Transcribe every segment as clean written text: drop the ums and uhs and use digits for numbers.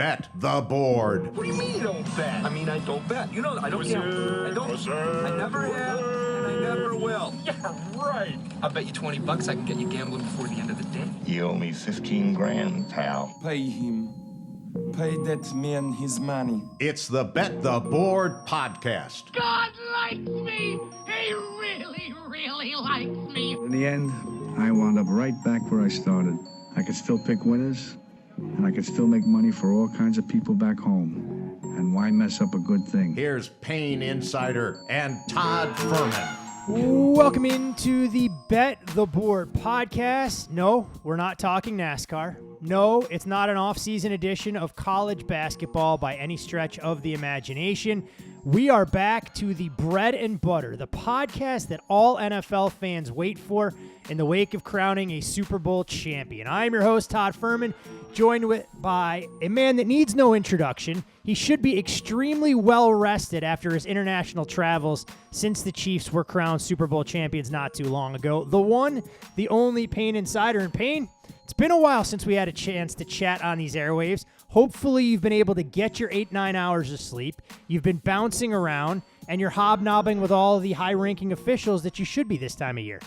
Bet the Board. What do you mean you don't bet? I mean, I don't bet. You know, I don't gamble. I don't. I never have, and I never will. Yeah, right. I'll bet you $20 I can get you gambling before the end of the day. You owe me 15 grand, pal. Pay him. Pay that man his money. It's the Bet the Board podcast. God likes me. He really, really likes me. In the end, I wound up right back where I started. I could still pick winners, and I could still make money for all kinds of people back home. And why mess up a good thing? Here's Payne Insider and Todd Fuhrman. Welcome into the Bet the Board podcast. No, we're not talking NASCAR. No, it's not an off-season edition of college basketball by any stretch of the imagination. We are back to the bread and butter, the podcast that all NFL fans wait for in the wake of crowning a Super Bowl champion. I'm your host, Todd Fuhrman, joined by a man that needs no introduction. He should be extremely well rested after his international travels since the Chiefs were crowned Super Bowl champions not too long ago. The one, the only Payne Insider. And Payne, it's been a while since we had a chance to chat on these airwaves. Hopefully you've been able to get your 8-9 hours of sleep. You've been bouncing around, and you're hobnobbing with all the high-ranking officials that you should be this time of year.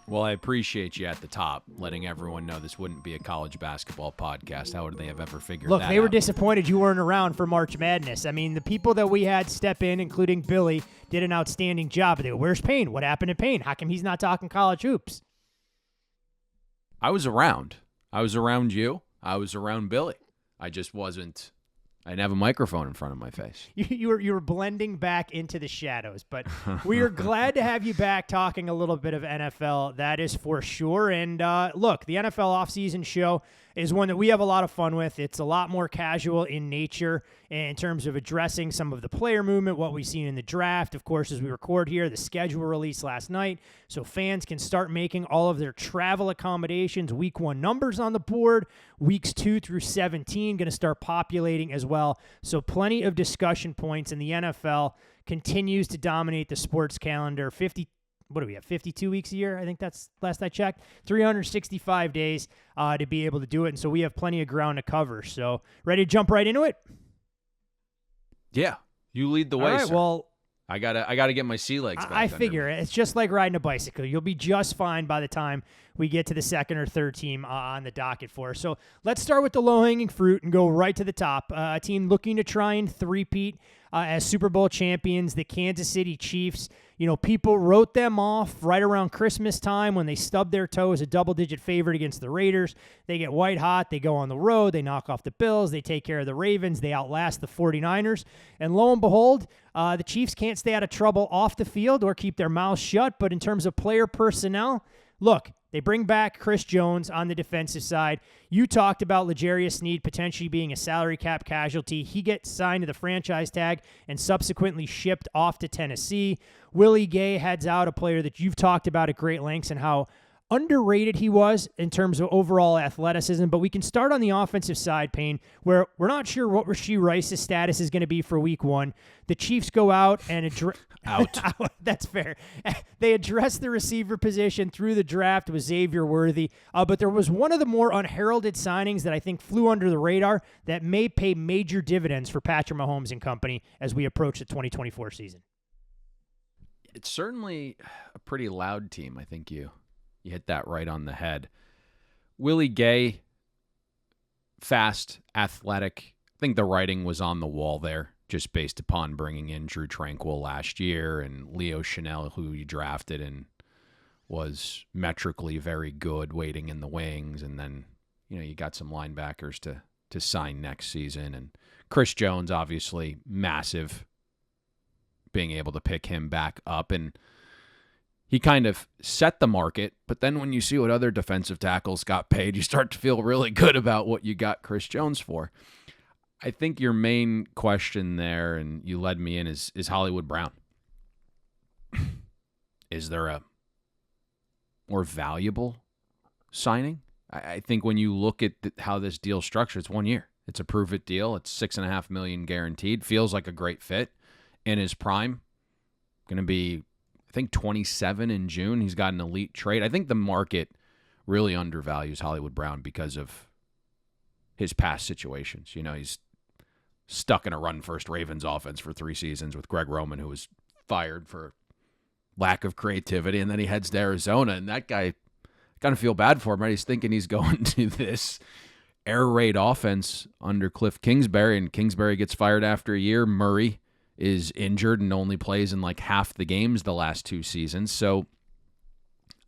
Well, I appreciate you at the top letting everyone know this wouldn't be a college basketball podcast. How would they have ever figured that out? Look, they were disappointed you weren't around for March Madness. I mean, the people that we had step in, including Billy, did an outstanding job. They go, where's Payne? What happened to Payne? How come he's not talking college hoops? I was around. I was around you. I was around Billy. I just wasn't. I didn't have a microphone in front of my face. You were blending back into the shadows, but we are glad to have you back talking a little bit of NFL. That is for sure. And look, the NFL Offseason show is one that we have a lot of fun with. It's a lot more casual in nature in terms of addressing some of the player movement, what we've seen in the draft. Of course, as we record here, the schedule released last night, so fans can start making all of their travel accommodations. Week 1 numbers on the board. Weeks 2 through 17 going to start populating as well. So plenty of discussion points, and the NFL continues to dominate the sports calendar. 52 weeks a year? I think that's last I checked. 365 days to be able to do it. And so we have plenty of ground to cover. So ready to jump right into it? Yeah, you lead the way. All right, sir. well, I gotta get my sea legs back. I figure it's just like riding a bicycle. You'll be just fine by the time we get to the second or third team on the docket for us. So let's start with the low-hanging fruit and go right to the top. A team looking to try and three-peat as Super Bowl champions, the Kansas City Chiefs. You know, people wrote them off right around Christmas time when they stubbed their toe as a double-digit favorite against the Raiders. They get white hot. They go on the road. They knock off the Bills. They take care of the Ravens. They outlast the 49ers. And lo and behold, the Chiefs can't stay out of trouble off the field or keep their mouths shut. But in terms of player personnel, look, they bring back Chris Jones on the defensive side. You talked about L'Jarius Sneed potentially being a salary cap casualty. He gets signed to the franchise tag and subsequently shipped off to Tennessee. Willie Gay heads out, a player that you've talked about at great lengths and how underrated he was in terms of overall athleticism. But we can start on the offensive side, Payne, where we're not sure what Rashee Rice's status is going to be for week 1. The Chiefs go out and out. That's fair. They addressed the receiver position through the draft with Xavier Worthy. But there was one of the more unheralded signings that I think flew under the radar that may pay major dividends for Patrick Mahomes and company as we approach the 2024 season. It's certainly a pretty loud team. I think you hit that right on the head. Willie Gay, fast, athletic. I think the writing was on the wall there, just based upon bringing in Drew Tranquill last year and Leo Chanel, who you drafted and was metrically very good, waiting in the wings. And then, you got some linebackers to sign next season. And Chris Jones, obviously massive, being able to pick him back up. And he kind of set the market, but then when you see what other defensive tackles got paid, you start to feel really good about what you got Chris Jones for. I think your main question there, and you led me in, is Hollywood Brown. Is there a more valuable signing? I think when you look at how this deal's structured, it's 1 year. It's a prove-it deal. It's $6.5 million guaranteed. Feels like a great fit in his prime. Going to be, I think, 27 in June. He's got an elite trade. I think the market really undervalues Hollywood Brown because of his past situations. He's stuck in a run-first Ravens offense for 3 seasons with Greg Roman, who was fired for lack of creativity, and then he heads to Arizona, and that guy, kind of feel bad for him, right? He's thinking he's going to this air raid offense under Cliff Kingsbury, and Kingsbury gets fired after a year. Murray is injured and only plays in like half the games the last 2 seasons. So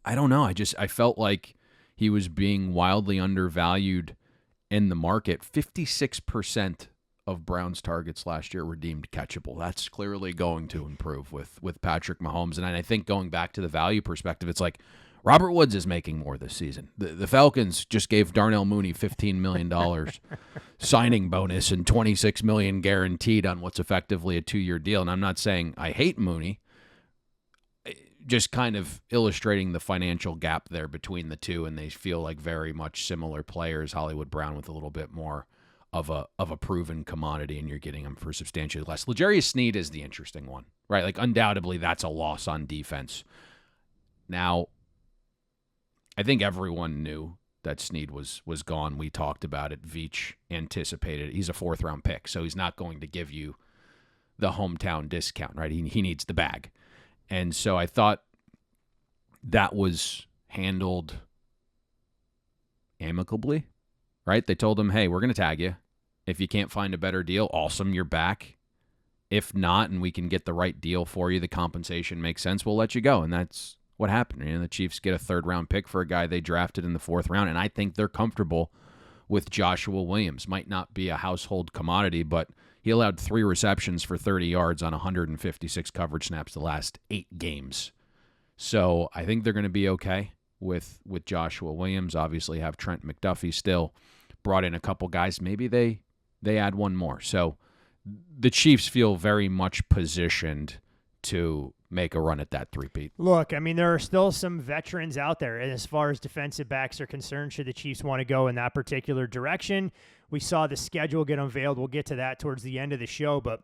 I don't know. I felt like he was being wildly undervalued in the market. 56% of Browns targets last year were deemed catchable. That's clearly going to improve with Patrick Mahomes. And I think going back to the value perspective, it's like Robert Woods is making more this season. The Falcons just gave Darnell Mooney $15 million signing bonus and $26 million guaranteed on what's effectively a 2-year deal. And I'm not saying I hate Mooney, just kind of illustrating the financial gap there between the two, and they feel like very much similar players. Hollywood Brown with a little bit more of a proven commodity, and you're getting him for substantially less. L'Jarius Sneed is the interesting one, right? Like undoubtedly that's a loss on defense. Now, I think everyone knew that Sneed was gone. We talked about it. Veach anticipated it. He's a 4th-round pick, so he's not going to give you the hometown discount, right? He needs the bag. And so I thought that was handled amicably, right? They told him, hey, we're going to tag you. If you can't find a better deal, awesome, you're back. If not, and we can get the right deal for you, the compensation makes sense, we'll let you go. And that's what happened. The Chiefs get a 3rd-round pick for a guy they drafted in the 4th round, and I think they're comfortable with Joshua Williams. Might not be a household commodity, but he allowed 3 receptions for 30 yards on 156 coverage snaps the last 8 games. So I think they're going to be okay with Joshua Williams. Obviously have Trent McDuffie still. Brought in a couple guys. Maybe they add one more. So the Chiefs feel very much positioned to make a run at that three-peat. Look, I mean, there are still some veterans out there as far as defensive backs are concerned, should the Chiefs want to go in that particular direction. We saw the schedule get unveiled. We'll get to that towards the end of the show, but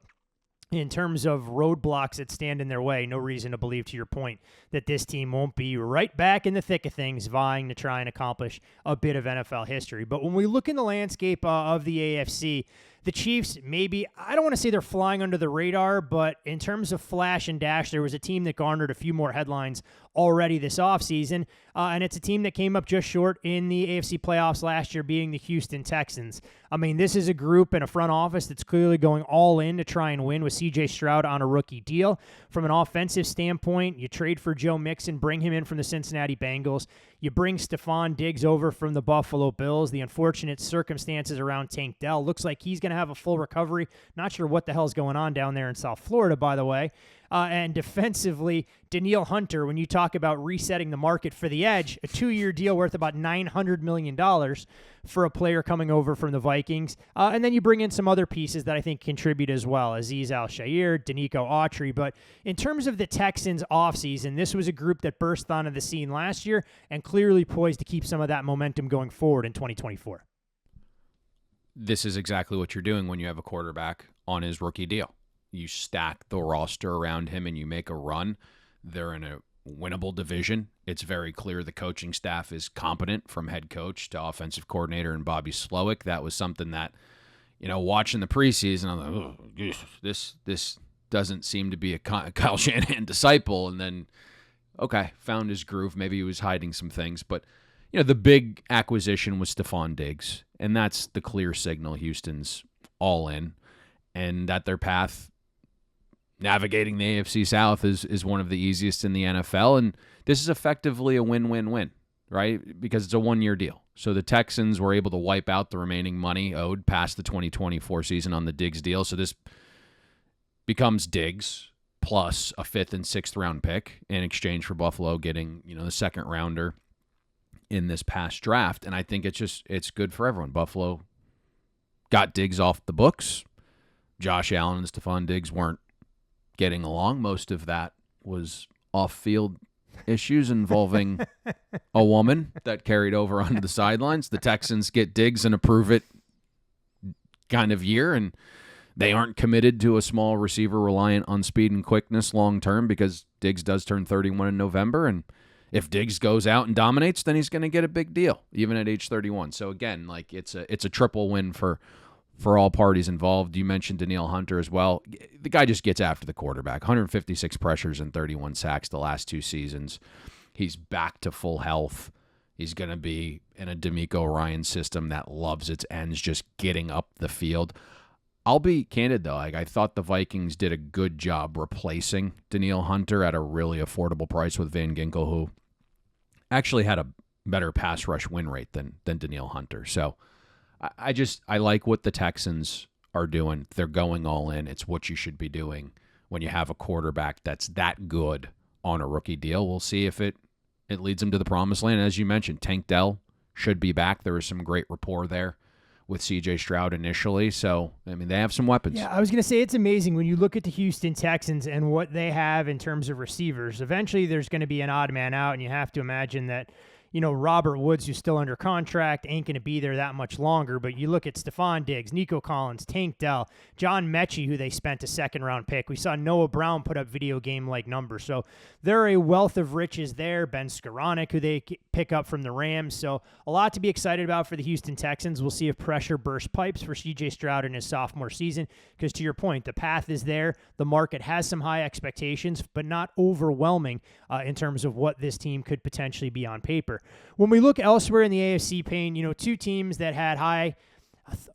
in terms of roadblocks that stand in their way, no reason to believe, to your point, that this team won't be right back in the thick of things, vying to try and accomplish a bit of NFL history. But when we look in the landscape of the AFC, the Chiefs, maybe, I don't want to say they're flying under the radar, but in terms of flash and dash, there was a team that garnered a few more headlines already this offseason, and it's a team that came up just short in the AFC playoffs last year, being the Houston Texans. I mean, this is a group and a front office that's clearly going all in to try and win with C.J. Stroud on a rookie deal. From an offensive standpoint, you trade for Joe Mixon, bring him in from the Cincinnati Bengals. You bring Stephon Diggs over from the Buffalo Bills. The unfortunate circumstances around Tank Dell. Looks like he's going to have a full recovery. Not sure what the hell's going on down there in South Florida, by the way. And defensively, Danielle Hunter, when you talk about resetting the market for the edge, a 2-year deal worth about $900 million for a player coming over from the Vikings. And then you bring in some other pieces that I think contribute as well, Azeez Al-Shaair, Danico Autry. But in terms of the Texans offseason, this was a group that burst onto the scene last year and clearly poised to keep some of that momentum going forward in 2024. This is exactly what you're doing when you have a quarterback on his rookie deal. You stack the roster around him and you make a run. They're in a winnable division. It's very clear the coaching staff is competent, from head coach to offensive coordinator and Bobby Slowick. That was something that, watching the preseason, I'm like, this doesn't seem to be a Kyle Shanahan disciple. And then, okay, found his groove. Maybe he was hiding some things. But, the big acquisition was Stephon Diggs. And that's the clear signal Houston's all in. And that their path navigating the AFC South is one of the easiest in the NFL. And this is effectively a win-win-win, right? Because it's a 1-year deal. So the Texans were able to wipe out the remaining money owed past the 2024 season on the Diggs deal. So this becomes Diggs plus a 5th and 6th round pick in exchange for Buffalo getting, the 2nd rounder in this past draft. And I think it's good for everyone. Buffalo got Diggs off the books. Josh Allen and Stephon Diggs weren't getting along. Most of that was off-field issues involving a woman that carried over onto the sidelines. The Texans get Diggs and approve it kind of year, and they aren't committed to a small receiver reliant on speed and quickness long-term because Diggs does turn 31 in November, and if Diggs goes out and dominates, then he's going to get a big deal, even at age 31. So again, like it's a triple win for all parties involved. You mentioned Danielle Hunter as well. The guy just gets after the quarterback. 156 pressures and 31 sacks the last 2 seasons. He's back to full health. He's going to be in a D'Amico Ryan system that loves its ends just getting up the field. I'll be candid, though. Like, I thought the Vikings did a good job replacing Danielle Hunter at a really affordable price with Van Ginkel, who actually had a better pass rush win rate than Danielle Hunter. So I like what the Texans are doing. They're going all in. It's what you should be doing when you have a quarterback that's that good on a rookie deal. We'll see if it leads them to the promised land. As you mentioned, Tank Dell should be back. There was some great rapport there with C.J. Stroud initially. So, I mean, they have some weapons. Yeah, I was going to say it's amazing when you look at the Houston Texans and what they have in terms of receivers. Eventually, there's going to be an odd man out, and you have to imagine that, Robert Woods, who's still under contract, ain't going to be there that much longer. But you look at Stephon Diggs, Nico Collins, Tank Dell, John Mechie, who they spent a second-round pick. We saw Noah Brown put up video game-like numbers. So they're a wealth of riches there. Ben Skoranek, who they pick up from the Rams. So a lot to be excited about for the Houston Texans. We'll see if pressure bursts pipes for C.J. Stroud in his sophomore season. Because to your point, the path is there. The market has some high expectations, but not overwhelming in terms of what this team could potentially be on paper. When we look elsewhere in the AFC, Payne, 2 teams that had high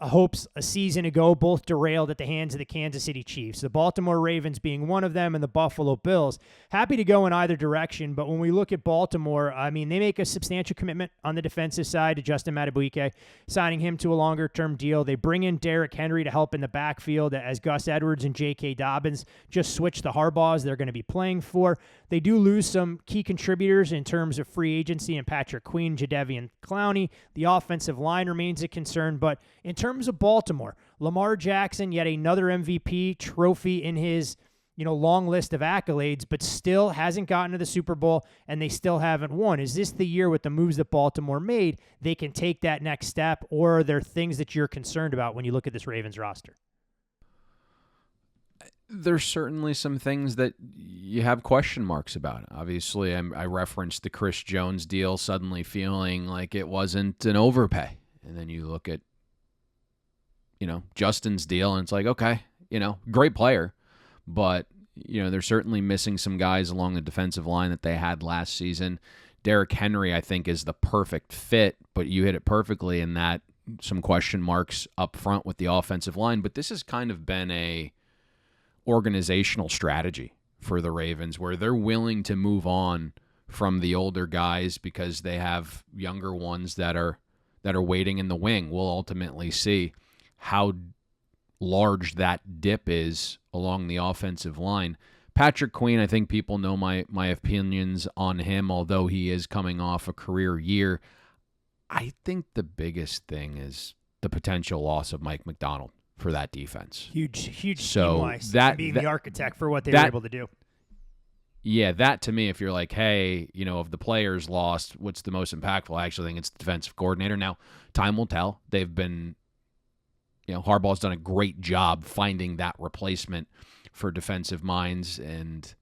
hopes a season ago, both derailed at the hands of the Kansas City Chiefs. The Baltimore Ravens being one of them and the Buffalo Bills. Happy to go in either direction, but when we look at Baltimore, I mean, they make a substantial commitment on the defensive side to Justin Madubuike, signing him to a longer-term deal. They bring in Derrick Henry to help in the backfield as Gus Edwards and J.K. Dobbins just switch the Harbaughs they're going to be playing for. They do lose some key contributors in terms of free agency and Patrick Queen, Jadeveon Clowney. The offensive line remains a concern, but in terms of Baltimore, Lamar Jackson, yet another MVP trophy in his long list of accolades, but still hasn't gotten to the Super Bowl, and they still haven't won. Is this the year with the moves that Baltimore made, they can take that next step, or are there things that you're concerned about when you look at this Ravens roster? There's certainly some things that you have question marks about. Obviously, I referenced the Chris Jones deal suddenly feeling like it wasn't an overpay. And then you look at, Justin's deal, and it's like, okay, great player. But, they're certainly missing some guys along the defensive line that they had last season. Derrick Henry, I think, is the perfect fit, but you hit it perfectly in that some question marks up front with the offensive line. But this has kind of been a organizational strategy for the Ravens where they're willing to move on from the older guys because they have younger ones that are waiting in the wing. We'll ultimately see how large that dip is along the offensive line. Patrick Queen, I think people know my opinions on him, although he is coming off a career year. I think the biggest thing is the potential loss of Mike McDonald for that defense. Huge so scheme-wise, that being that, the architect for what they were able to do. Yeah, that to me, if you're like, hey, of the players lost, what's the most impactful? I actually think it's the defensive coordinator. Now, time will tell. They've been, Harbaugh's done a great job finding that replacement for defensive minds. And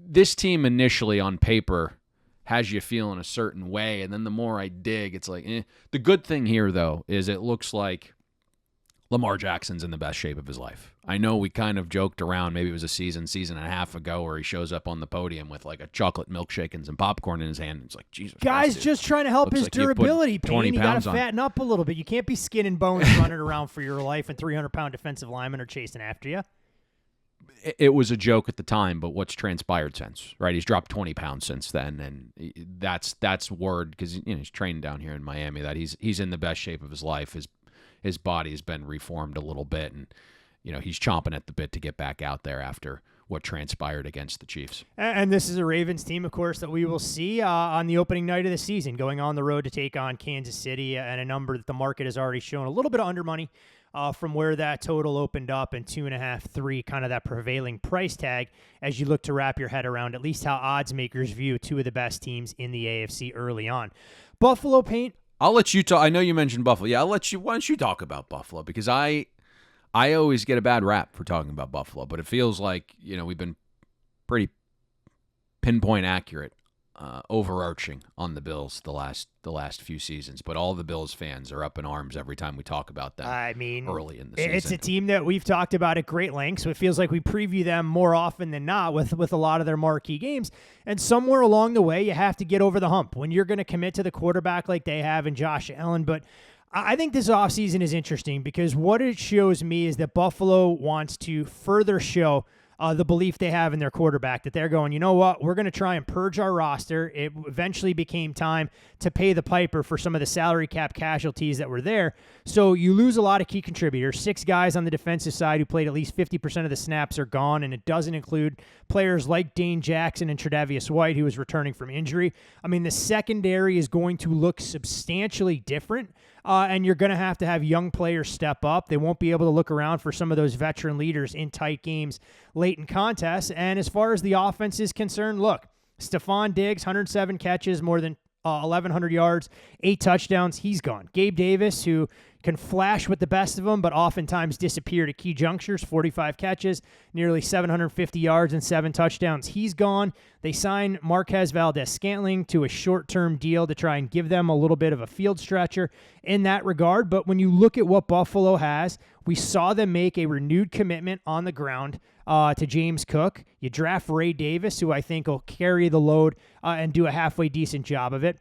this team initially on paper has you feeling a certain way. And then the more I dig, it's like, The good thing here, though, is it looks like Lamar Jackson's in the best shape of his life. I know we kind of joked around, maybe it was a season and a half ago, where he shows up on the podium with like a chocolate milkshake and some popcorn in his hand. It's like, Jesus Guys, Christ, dude. just trying to help Looks his like you put durability. 20 Payne. You got to pounds on. fatten up a little bit. You can't be skin and bones running around for your life and 300-pound defensive linemen are chasing after you. It was a joke at the time, but what's transpired since, right? He's dropped 20 pounds since then, and that's word, because he's trained down here in Miami, that he's in the best shape of his life. His body has been reformed a little bit, and he's chomping at the bit to get back out there after what transpired against the Chiefs. And this is a Ravens team, of course, that we will see on the opening night of the season, going on the road to take on Kansas City, and a number that the market has already shown a little bit of under money from where that total opened up, and 2.5, 3, kind of that prevailing price tag as you look to wrap your head around at least how odds makers view two of the best teams in the AFC early on. Buffalo, Payne. I'll let you talk. I know you mentioned Buffalo. Yeah, I'll let you. Why don't you talk about Buffalo? Because I always get a bad rap for talking about Buffalo, but it feels like we've been pretty pinpoint accurate overarching on the Bills the last few seasons, but all the Bills fans are up in arms every time we talk about them. I mean, early in the season, it's a team that we've talked about at great length, so it feels like we preview them more often than not with a lot of their marquee games. And somewhere along the way, you have to get over the hump when you're going to commit to the quarterback like they have in Josh Allen. But I think this offseason is interesting because what it shows me is that Buffalo wants to further show the belief they have in their quarterback, that they're going, you know what, we're going to try and purge our roster. It eventually became time to pay the piper for some of the salary cap casualties that were there. So you lose a lot of key contributors. 6 guys on the defensive side who played at least 50% of the snaps are gone, and it doesn't include players like Dane Jackson and Tre'Davious White, who is returning from injury. I mean, the secondary is going to look substantially different. And you're going to have young players step up. They won't be able to look around for some of those veteran leaders in tight games late in contests. And as far as the offense is concerned, look, Stephon Diggs, 107 catches, more than 1,100 yards, 8 touchdowns. He's gone. Gabe Davis, who can flash with the best of them, but oftentimes disappear at key junctures, 45 catches, nearly 750 yards and 7 touchdowns. He's gone. They signed Marquez Valdez-Scantling to a short-term deal to try and give them a little bit of a field stretcher in that regard. But when you look at what Buffalo has, we saw them make a renewed commitment on the ground to James Cook. You draft Ray Davis, who I think will carry the load and do a halfway decent job of it.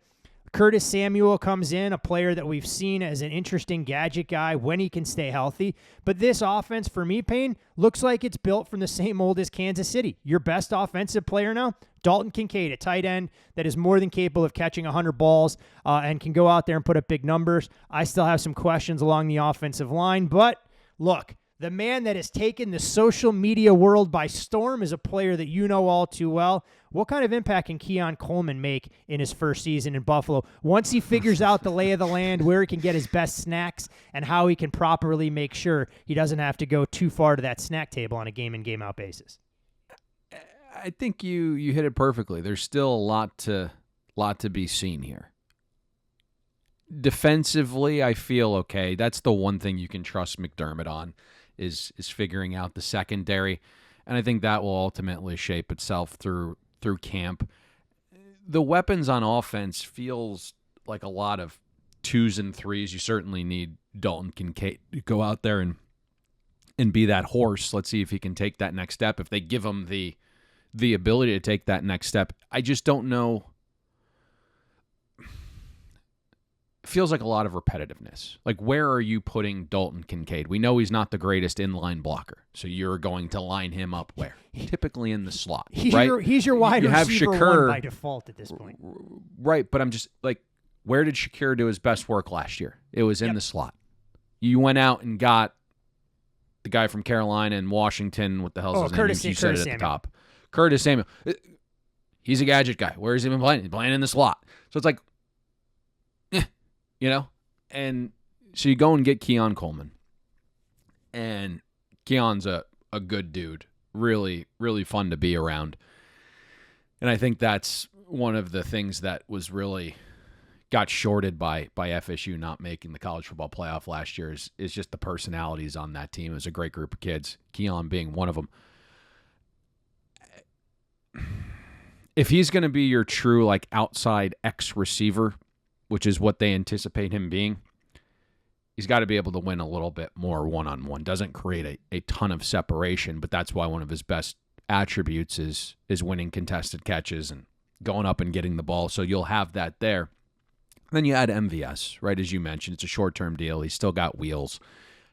Curtis Samuel comes in, a player that we've seen as an interesting gadget guy when he can stay healthy. But this offense, for me, Payne, looks like it's built from the same mold as Kansas City. Your best offensive player now, Dalton Kincaid, a tight end that is more than capable of catching 100 balls and can go out there and put up big numbers. I still have some questions along the offensive line, but look, the man that has taken the social media world by storm is a player that you know all too well. What kind of impact can Keon Coleman make in his first season in Buffalo once he figures out the lay of the land, where he can get his best snacks, and how he can properly make sure he doesn't have to go too far to that snack table on a game in, game out basis? I think you hit it perfectly. There's still a lot to be seen here. Defensively, I feel okay. That's the one thing you can trust McDermott on is figuring out the secondary, and I think that will ultimately shape itself through camp. The weapons on offense feels like a lot of 2s and 3s. You certainly need Dalton Kincaid to go out there and be that horse. Let's see if he can take that next step. If they give him the ability to take that next step, I just don't know. Feels like a lot of repetitiveness. Like, where are you putting Dalton Kincaid? We know he's not the greatest inline blocker, so you're going to line him up where? Typically in the slot, right? He's your wide receiver Shakir, 1 by default at this point. Right, but I'm just like, where did Shakir do his best work last year? It was in the slot. You went out and got the guy from Carolina and Washington. What the hell's his name? You said it at the top. Curtis Samuel. He's a gadget guy. Where has he been playing? He's playing in the slot. So it's like, and so you go and get Keon Coleman, and Keon's a good dude, really, really fun to be around. And I think that's one of the things that was really got shorted by FSU not making the college football playoff last year is just the personalities on that team. It was a great group of kids, Keon being one of them. If he's going to be your true like outside X receiver, which is what they anticipate him being, he's got to be able to win a little bit more one-on-one. Doesn't create a ton of separation, but that's why one of his best attributes is winning contested catches and going up and getting the ball. So you'll have that there. And then you add MVS, right? As you mentioned, it's a short-term deal. He's still got wheels.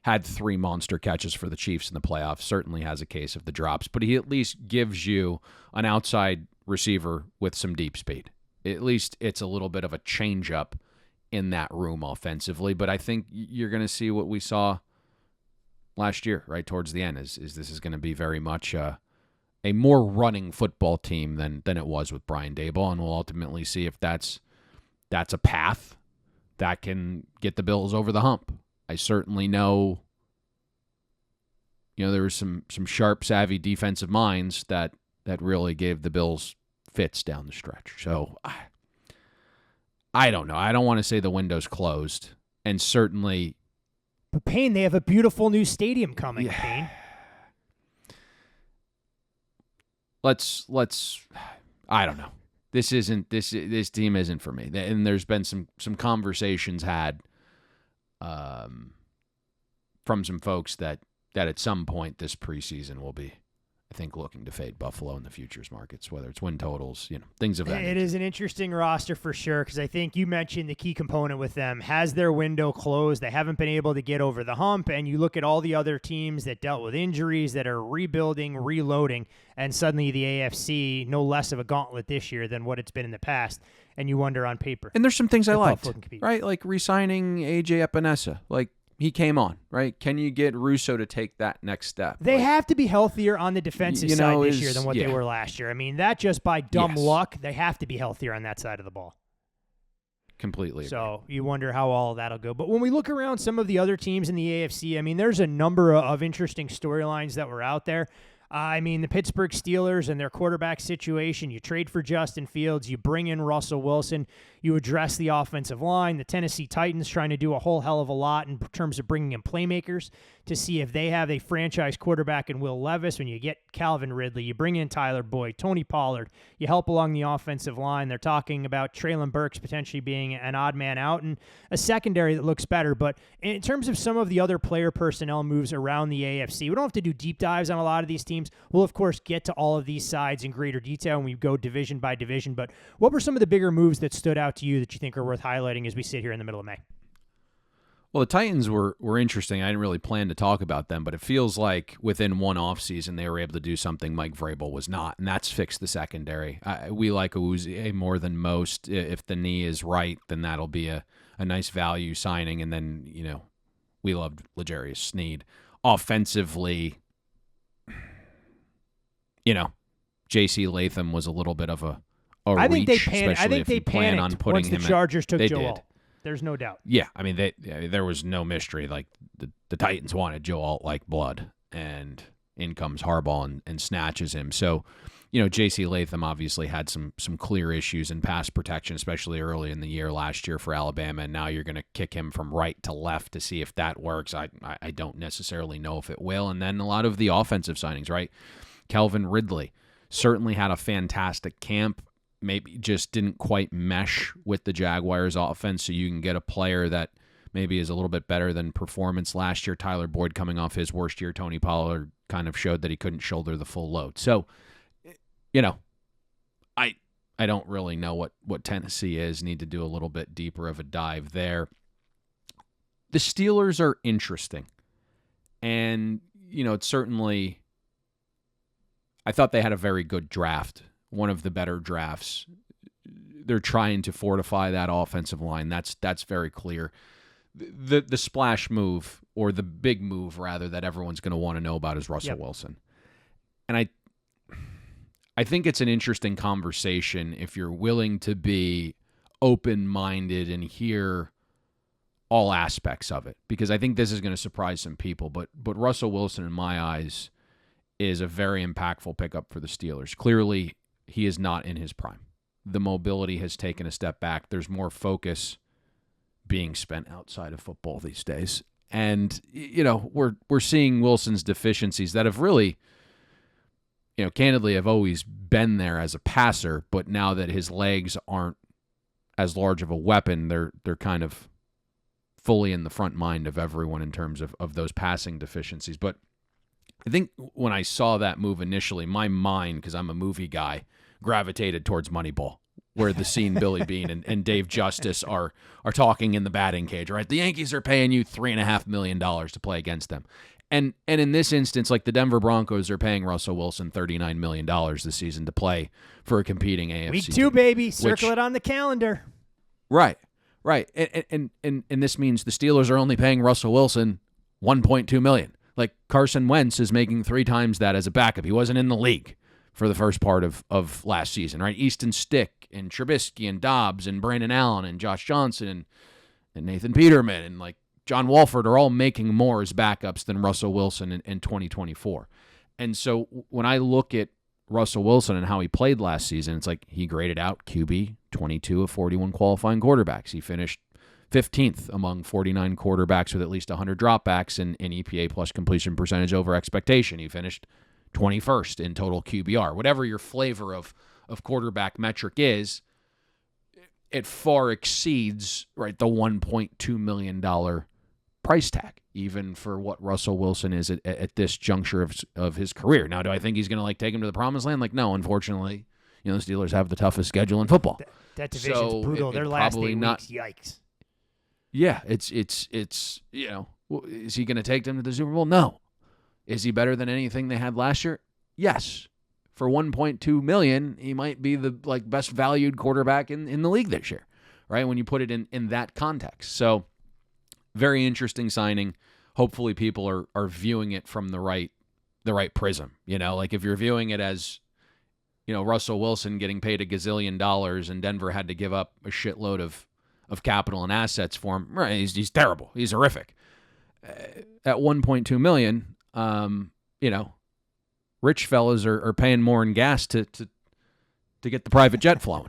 Had 3 monster catches for the Chiefs in the playoffs. Certainly has a case of the drops, but he at least gives you an outside receiver with some deep speed. At least it's a little bit of a change-up in that room offensively. But I think you're going to see what we saw last year, right towards the end, is this is going to be very much a more running football team than it was with Brian Daboll, and we'll ultimately see if that's a path that can get the Bills over the hump. I certainly know, there were some sharp, savvy defensive minds that really gave the Bills fits down the stretch. So I don't know. I don't want to say the window's closed, and certainly. But Payne, they have a beautiful new stadium coming. Yeah. Payne. Let's. I don't know. this team isn't for me. And there's been some conversations had from some folks that at some point this preseason will be, I think, looking to fade Buffalo in the futures markets, whether it's win totals, things of that nature. It is an interesting roster for sure, because I think you mentioned the key component with them. Has their window closed? They haven't been able to get over the hump, and you look at all the other teams that dealt with injuries, that are rebuilding, reloading, and suddenly the AFC, no less of a gauntlet this year than what it's been in the past, and you wonder on paper. And there's some things I if liked, Buffalo can compete. right? Like re-signing A.J. Epinesa. Like, he came on, right? Can you get Russo to take that next step? They have to be healthier on the defensive side this year than what they were last year. I mean, that just by dumb luck, they have to be healthier on that side of the ball. Completely. So you wonder how all of that'll go. But when we look around some of the other teams in the AFC, I mean, there's a number of interesting storylines that were out there. I mean, the Pittsburgh Steelers and their quarterback situation, you trade for Justin Fields, you bring in Russell Wilson, you address the offensive line. The Tennessee Titans trying to do a whole hell of a lot in terms of bringing in playmakers to see if they have a franchise quarterback in Will Levis. When you get Calvin Ridley, you bring in Tyler Boyd, Tony Pollard, you help along the offensive line. They're talking about Treylon Burks potentially being an odd man out and a secondary that looks better. But in terms of some of the other player personnel moves around the AFC, we don't have to do deep dives on a lot of these teams. We'll, of course, get to all of these sides in greater detail when we go division by division. But what were some of the bigger moves that stood out to you that you think are worth highlighting as we sit here in the middle of May? Well, the Titans were interesting. I didn't really plan to talk about them, but it feels like within one offseason they were able to do something Mike Vrabel was not, and that's fix the secondary. We like Awuzie more than most. If the knee is right, then that'll be a nice value signing. And then, we loved L'Jarius Sneed. Offensively, J.C. Latham was a little bit of a I think reach, I think they panicked on putting once the Chargers took they Joe did. Alt. There's no doubt. Yeah, I mean, there was no mystery. Like, the Titans wanted Joe Alt like blood, and in comes Harbaugh and snatches him. So, J.C. Latham obviously had some clear issues in pass protection, especially early in the year last year for Alabama, and now you're going to kick him from right to left to see if that works. I don't necessarily know if it will. And then a lot of the offensive signings, right? Calvin Ridley certainly had a fantastic camp. Maybe just didn't quite mesh with the Jaguars offense, so you can get a player that maybe is a little bit better than performance last year. Tyler Boyd coming off his worst year. Tony Pollard kind of showed that he couldn't shoulder the full load. So, I don't really know what Tennessee is. Need to do a little bit deeper of a dive there. The Steelers are interesting. And, it's certainly, I thought they had a very good draft. One of the better drafts. They're trying to fortify that offensive line. That's very clear. The splash move, or the big move rather, that everyone's going to want to know about is Russell Wilson. And I think it's an interesting conversation if you're willing to be open-minded and hear all aspects of it, because I think this is going to surprise some people. But Russell Wilson, in my eyes, is a very impactful pickup for the Steelers. Clearly, he is not in his prime. The mobility has taken a step back. There's more focus being spent outside of football these days. And, we're seeing Wilson's deficiencies that have really, candidly have always been there as a passer, but now that his legs aren't as large of a weapon, they're kind of fully in the front mind of everyone in terms of those passing deficiencies. But I think when I saw that move initially, my mind, because I'm a movie guy, gravitated towards Moneyball, where the scene Billy Bean and Dave Justice are talking in the batting cage, right? The Yankees are paying you $3.5 million to play against them. And in this instance, like the Denver Broncos are paying Russell Wilson $39 million this season to play for a competing AFC Week 2, team, baby. Circle it on the calendar. Right. And this means the Steelers are only paying Russell Wilson $1.2 million. Like, Carson Wentz is making 3 times that as a backup. He wasn't in the league for the first part of last season, right? Easton Stick and Trubisky and Dobbs and Brandon Allen and Josh Johnson and Nathan Peterman and like John Wolford are all making more as backups than Russell Wilson in 2024. And so when I look at Russell Wilson and how he played last season, it's like he graded out QB 22 of 41 qualifying quarterbacks. He finished 15th among 49 quarterbacks with at least 100 dropbacks in EPA plus completion percentage over expectation. He finished 21st in total QBR. Whatever your flavor of of quarterback metric is, it far exceeds, right, the $1.2 million price tag, even for what Russell Wilson is at this juncture of his career. Now, do I think he's going to take him to the promised land? No, unfortunately, the Steelers have the toughest schedule in football. That division's brutal. Their last 8 weeks, yikes. Yeah, it's is he going to take them to the Super Bowl? No. Is he better than anything they had last year? Yes. For $1.2 million, he might be the best valued quarterback in the league this year, right? When you put it in that context. So, very interesting signing. Hopefully, people are viewing it from the right prism. If you're viewing it as, Russell Wilson getting paid $1 gazillion and Denver had to give up a shitload of capital and assets for him, right? He's terrible. He's horrific. At $1.2 million, rich fellas are paying more in gas to get the private jet flown.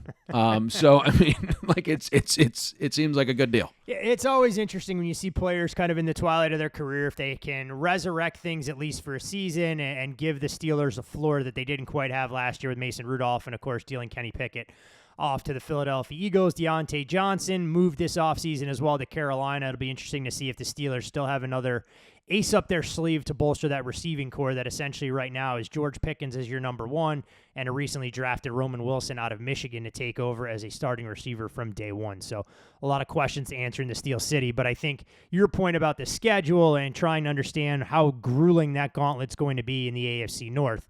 So I mean, it seems like a good deal. Yeah, it's always interesting when you see players kind of in the twilight of their career, if they can resurrect things at least for a season and give the Steelers a floor that they didn't quite have last year with Mason Rudolph and of course dealing Kenny Pickett off to the Philadelphia Eagles. Deontay Johnson moved this offseason as well to Carolina. It'll be interesting to see if the Steelers still have another ace up their sleeve to bolster that receiving core that essentially right now is George Pickens as your number one and a recently drafted Roman Wilson out of Michigan to take over as a starting receiver from day one. So a lot of questions to answer in the Steel City, but I think your point about the schedule and trying to understand how grueling that gauntlet's going to be in the AFC North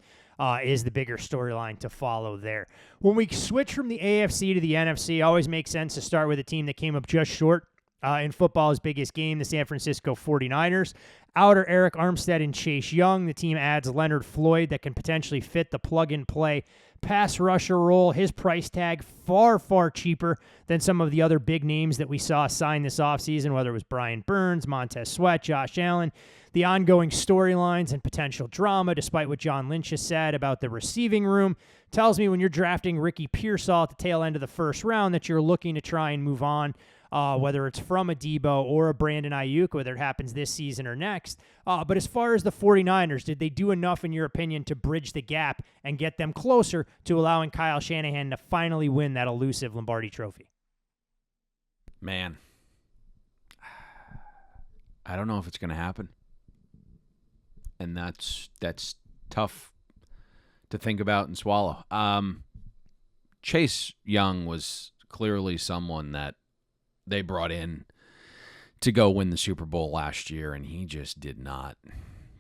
is the bigger storyline to follow there. When we switch from the AFC to the NFC, it always makes sense to start with a team that came up just short in football's biggest game, the San Francisco 49ers. Outer Eric Armstead and Chase Young. The team adds Leonard Floyd that can potentially fit the plug-and-play pass rusher role. His price tag far, far cheaper than some of the other big names that we saw sign this offseason, whether it was Brian Burns, Montez Sweat, Josh Allen. The ongoing storylines and potential drama, despite what John Lynch has said about the receiving room, tells me when you're drafting Ricky Pearsall at the tail end of the first round that you're looking to try and move on, whether it's from a Debo or a Brandon Ayuk, whether it happens this season or next. But as far as the 49ers, did they do enough, in your opinion, to bridge the gap and get them closer to allowing Kyle Shanahan to finally win that elusive Lombardi trophy? Man, I don't know if it's going to happen. And that's tough to think about and swallow. Chase Young was clearly someone that they brought in to go win the Super Bowl last year, and he just did not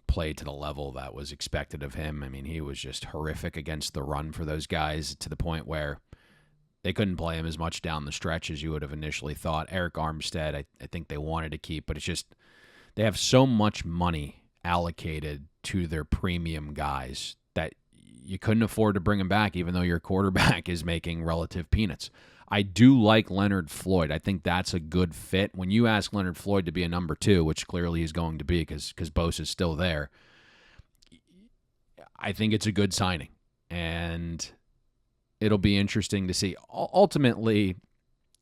play to the level that was expected of him. I mean, he was just horrific against the run for those guys to the point where they couldn't play him as much down the stretch as you would have initially thought. Eric Armstead, I think they wanted to keep, but it's just they have so much money allocated to their premium guys that you couldn't afford to bring him back, even though your quarterback is making relative peanuts. I do like Leonard Floyd. I think that's a good fit. When you ask Leonard Floyd to be a number 2, which clearly he's going to be because Bose is still there, I think it's a good signing. And it'll be interesting to see. Ultimately,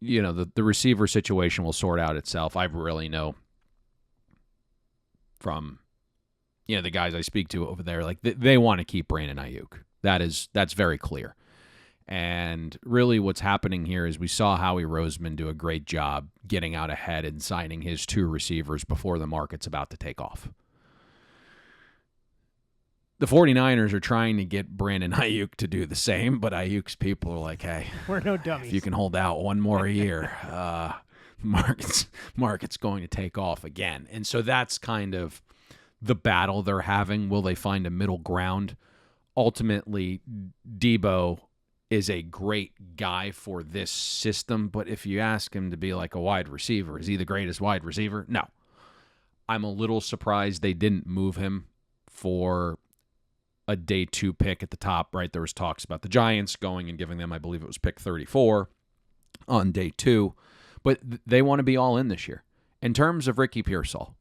the receiver situation will sort out itself. I really know from the guys I speak to over there, they want to keep Brandon Ayuk. That's very clear. And really what's happening here is we saw Howie Roseman do a great job getting out ahead and signing his 2 receivers before the market's about to take off. The 49ers are trying to get Brandon Ayuk to do the same, but Ayuk's people are like, hey, we're no dummies. If you can hold out one more year, market's going to take off again. And so that's kind of the battle they're having. Will they find a middle ground? Ultimately, Debo is a great guy for this system, but if you ask him to be like a wide receiver, is he the greatest wide receiver? No. I'm a little surprised they didn't move him for a day 2 pick at the top, right? There was talks about the Giants going and giving them, I believe it was pick 34 on day 2, but they want to be all in this year. In terms of Ricky Pearsall,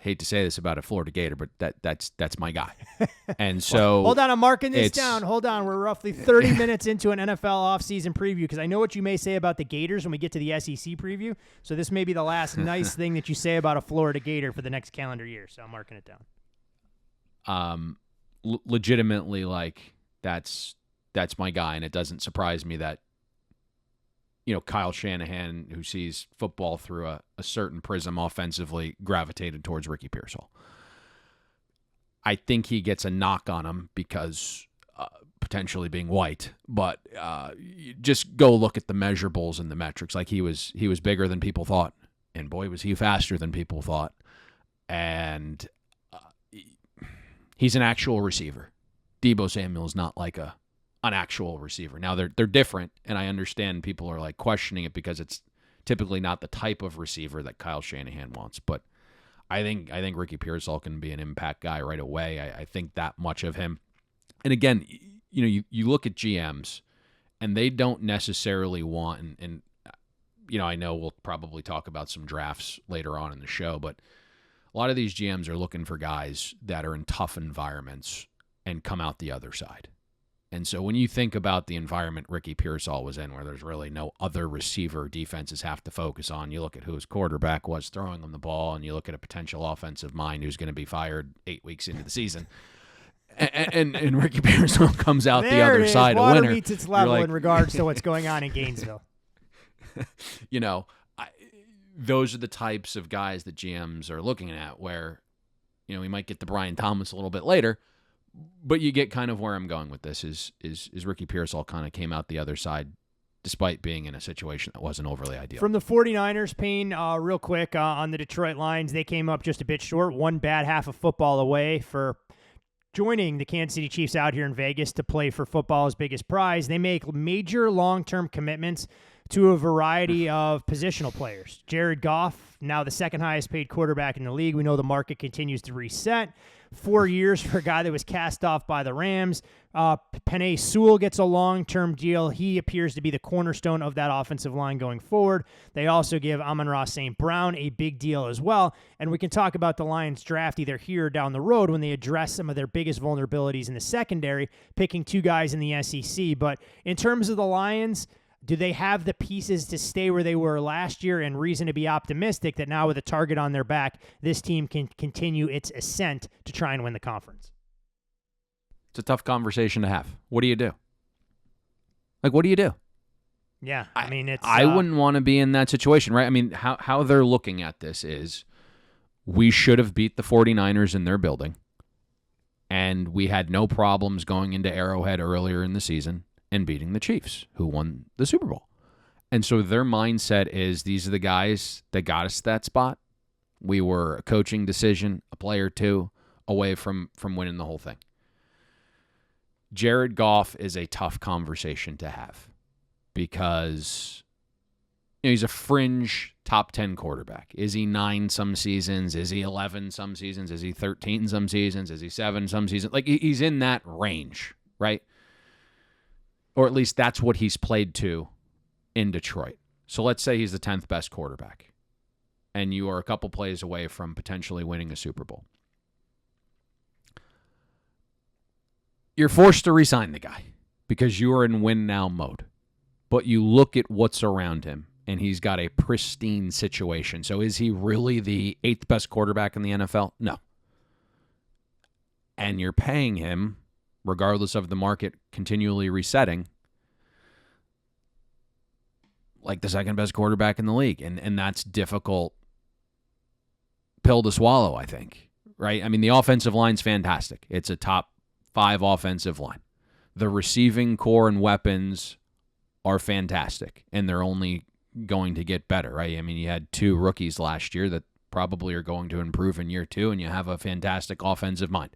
hate to say this about a Florida Gator, but that's my guy. And so hold on, I'm marking this down. Hold on, we're roughly 30 minutes into an NFL offseason preview because I know what you may say about the Gators when we get to the SEC preview. So this may be the last nice thing that you say about a Florida Gator for the next calendar year. So I'm marking it down. Legitimately, that's my guy, and it doesn't surprise me that Kyle Shanahan, who sees football through a certain prism offensively, gravitated towards Ricky Pearsall. I think he gets a knock on him because potentially being white, but just go look at the measurables and the metrics. Like he was bigger than people thought, and boy, was he faster than people thought. And he's an actual receiver. Deebo Samuel is not like an actual receiver. Now they're different, and I understand people are like questioning it because it's typically not the type of receiver that Kyle Shanahan wants. But I think Ricky Pearsall can be an impact guy right away. I think that much of him. And again, you look at GMs, and they don't necessarily want, and I know we'll probably talk about some drafts later on in the show, but a lot of these GMs are looking for guys that are in tough environments and come out the other side. And so when you think about the environment Ricky Pearsall was in, where there's really no other receiver defenses have to focus on, you look at who his quarterback was throwing him the ball, and you look at a potential offensive mind who's going to be fired 8 weeks into the season. And Ricky Pearsall comes out the other side a winner. Water meets its level in regards to what's going on in Gainesville. Those are the types of guys that GMs are looking at, where we might get to Brian Thomas a little bit later, but you get kind of where I'm going with this is Ricky Pearsall kind of came out the other side despite being in a situation that wasn't overly ideal. From the 49ers, Payne, real quick on the Detroit Lions, they came up just a bit short, one bad half of football away for joining the Kansas City Chiefs out here in Vegas to play for football's biggest prize. They make major long-term commitments to a variety of positional players. Jared Goff, now the second highest paid quarterback in the league. We know the market continues to reset. 4 years for a guy that was cast off by the Rams. Penei Sewell gets a long-term deal. He appears to be the cornerstone of that offensive line going forward. They also give Amon-Ra St. Brown a big deal as well. And we can talk about the Lions draft either here or down the road when they address some of their biggest vulnerabilities in the secondary, picking two guys in the SEC. But in terms of the Lions, do they have the pieces to stay where they were last year and reason to be optimistic that now with a target on their back, this team can continue its ascent to try and win the conference? It's a tough conversation to have. What do you do? What do you do? Yeah, I mean, I wouldn't want to be in that situation, right? I mean, how they're looking at this is we should have beat the 49ers in their building, and we had no problems going into Arrowhead earlier in the season and beating the Chiefs, who won the Super Bowl. And so their mindset is these are the guys that got us to that spot. We were a coaching decision, a play or two away from winning the whole thing. Jared Goff is a tough conversation to have because he's a fringe top 10 quarterback. Is he 9 some seasons? Is he 11 some seasons? Is he 13 some seasons? Is he 7 some seasons? He's in that range, right? Or at least that's what he's played to in Detroit. So let's say he's the 10th best quarterback, and you are a couple plays away from potentially winning a Super Bowl. You're forced to re-sign the guy because you are in win-now mode. But you look at what's around him, and he's got a pristine situation. So is he really the 8th best quarterback in the NFL? No. And you're paying him, regardless of the market continually resetting, like the second best quarterback in the league. And that's difficult pill to swallow, I think, right? I mean, the offensive line's fantastic. It's a top 5 offensive line. The receiving core and weapons are fantastic, and they're only going to get better, right? I mean, you had 2 rookies last year that probably are going to improve in year 2, and you have a fantastic offensive mind.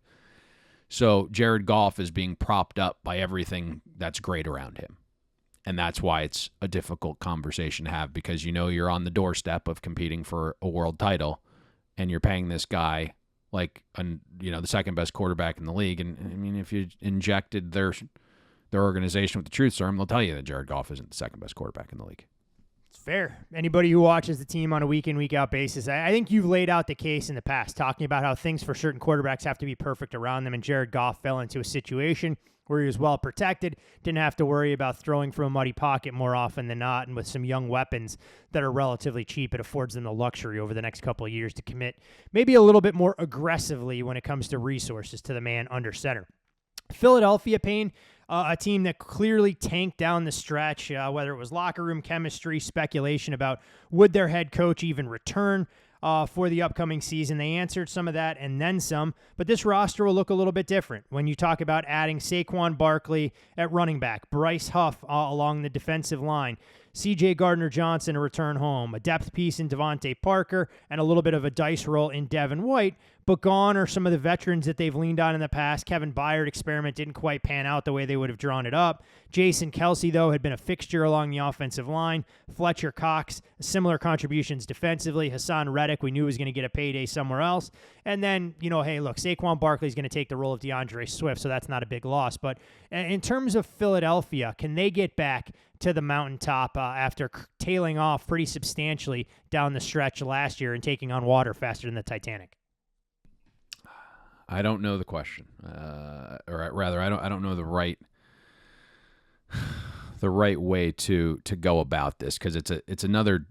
So Jared Goff is being propped up by everything that's great around him. And that's why it's a difficult conversation to have, because you're on the doorstep of competing for a world title, and you're paying this guy the second best quarterback in the league. And I mean, if you injected their organization with the truth serum, they'll tell you that Jared Goff isn't the second best quarterback in the league. It's fair. Anybody who watches the team on a week in, week out basis, I think you've laid out the case in the past, talking about how things for certain quarterbacks have to be perfect around them. And Jared Goff fell into a situation where he was well protected, didn't have to worry about throwing from a muddy pocket more often than not, and with some young weapons that are relatively cheap, it affords them the luxury over the next couple of years to commit maybe a little bit more aggressively when it comes to resources to the man under center. Philadelphia, Payne, a team that clearly tanked down the stretch, whether it was locker room chemistry, speculation about would their head coach even return for the upcoming season. They answered some of that and then some, but this roster will look a little bit different when you talk about adding Saquon Barkley at running back, Bryce Huff along the defensive line, C.J. Gardner-Johnson a return home, a depth piece in Devontae Parker, and a little bit of a dice roll in Devin White. But gone are some of the veterans that they've leaned on in the past. Kevin Byard experiment didn't quite pan out the way they would have drawn it up. Jason Kelsey, though, had been a fixture along the offensive line. Fletcher Cox, similar contributions defensively. Hassan Reddick, we knew was going to get a payday somewhere else. And then, hey, look, Saquon Barkley is going to take the role of DeAndre Swift, so that's not a big loss. But in terms of Philadelphia, can they get back to the mountaintop after tailing off pretty substantially down the stretch last year and taking on water faster than the Titanic? I don't know the question, or rather, I don't know the right way to go about this, because it's another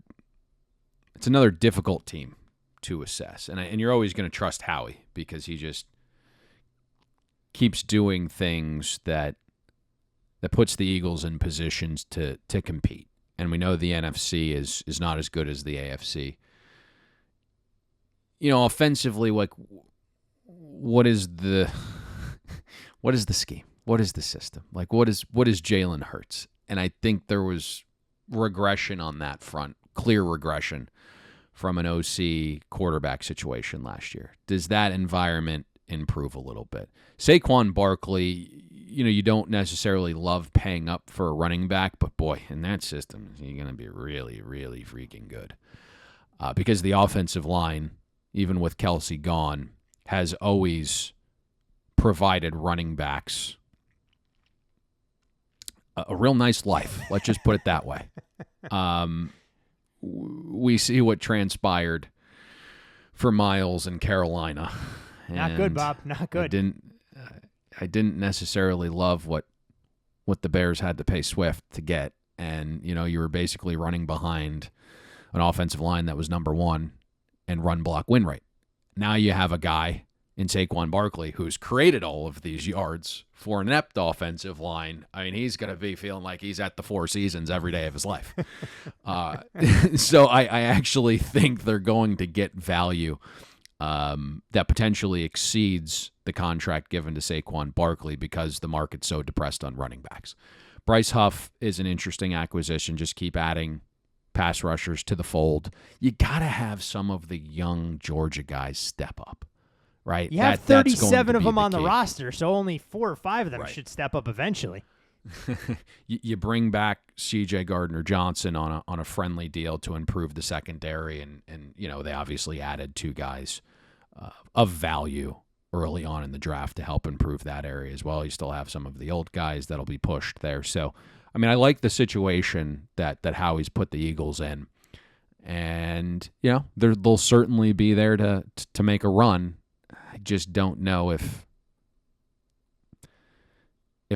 difficult team to assess, and you're always going to trust Howie because he just keeps doing things that puts the Eagles in positions to compete, and we know the NFC is not as good as the AFC. Offensively, like, what is the scheme? What is the system? Like, what is Jalen Hurts? And I think there was regression on that front, clear regression from an OC quarterback situation last year. Does that environment improve a little bit? Saquon Barkley, you don't necessarily love paying up for a running back, but boy, in that system, you're going to be really, really freaking good. Because the offensive line, even with Kelsey gone, has always provided running backs a real nice life. Let's just put it that way. We see what transpired for Miles in Carolina. Not good, Bob. Not good. I didn't necessarily love what the Bears had to pay Swift to get. And, you were basically running behind an offensive line that was number one and run block win rate. Now you have a guy in Saquon Barkley who's created all of these yards for an inept offensive line. I mean, he's going to be feeling like he's at the Four Seasons every day of his life. So I actually think they're going to get value that potentially exceeds the contract given to Saquon Barkley because the market's so depressed on running backs. Bryce Huff is an interesting acquisition. Just keep adding pass rushers to the fold. You got to have some of the young Georgia guys step up, right? You have 37 of them on the roster, so only 4 or 5 of them should step up eventually. You bring back C.J. Gardner-Johnson on a friendly deal to improve the secondary, and they obviously added 2 guys of value early on in the draft to help improve that area as well. You still have some of the old guys that'll be pushed there, so I mean, I like the situation that Howie's put the Eagles in, and they'll certainly be there to make a run. I just don't know if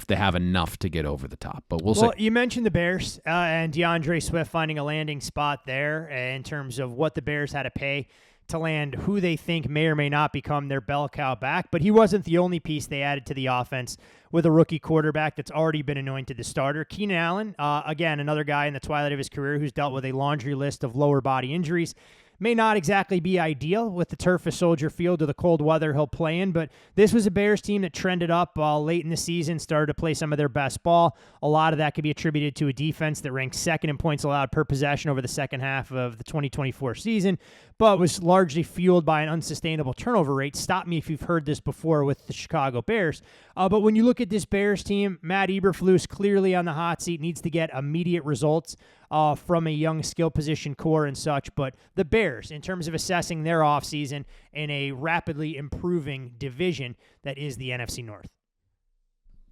they have enough to get over the top, but we'll see. You mentioned the Bears and DeAndre Swift finding a landing spot there in terms of what the Bears had to pay to land who they think may or may not become their bell cow back, but he wasn't the only piece they added to the offense with a rookie quarterback that's already been anointed the starter. Keenan Allen, again, another guy in the twilight of his career who's dealt with a laundry list of lower body injuries. May not exactly be ideal with the turf of Soldier Field or the cold weather he'll play in, but this was a Bears team that trended up late in the season, started to play some of their best ball. A lot of that could be attributed to a defense that ranked second in points allowed per possession over the second half of the 2024 season, but was largely fueled by an unsustainable turnover rate. Stop me if you've heard this before with the Chicago Bears. But when you look at this Bears team, Matt Eberflus clearly on the hot seat, needs to get immediate results from a young skill position core and such. But the Bears, in terms of assessing their offseason in a rapidly improving division that is the NFC North.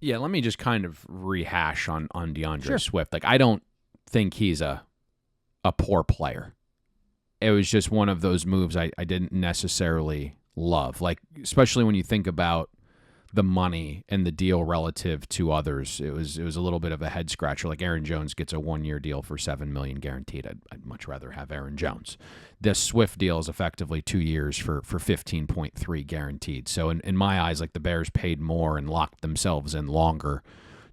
Yeah, let me just kind of rehash on DeAndre Swift. Like, I don't think he's a poor player. It was just one of those moves I didn't necessarily love. Like, especially when you think about the money and the deal relative to others, it was a little bit of a head scratcher. Like, Aaron Jones gets a 1-year deal for $7 million guaranteed. I'd much rather have Aaron Jones. This Swift deal is effectively 2 years for $15.3 guaranteed. So in my eyes, like, the Bears paid more and locked themselves in longer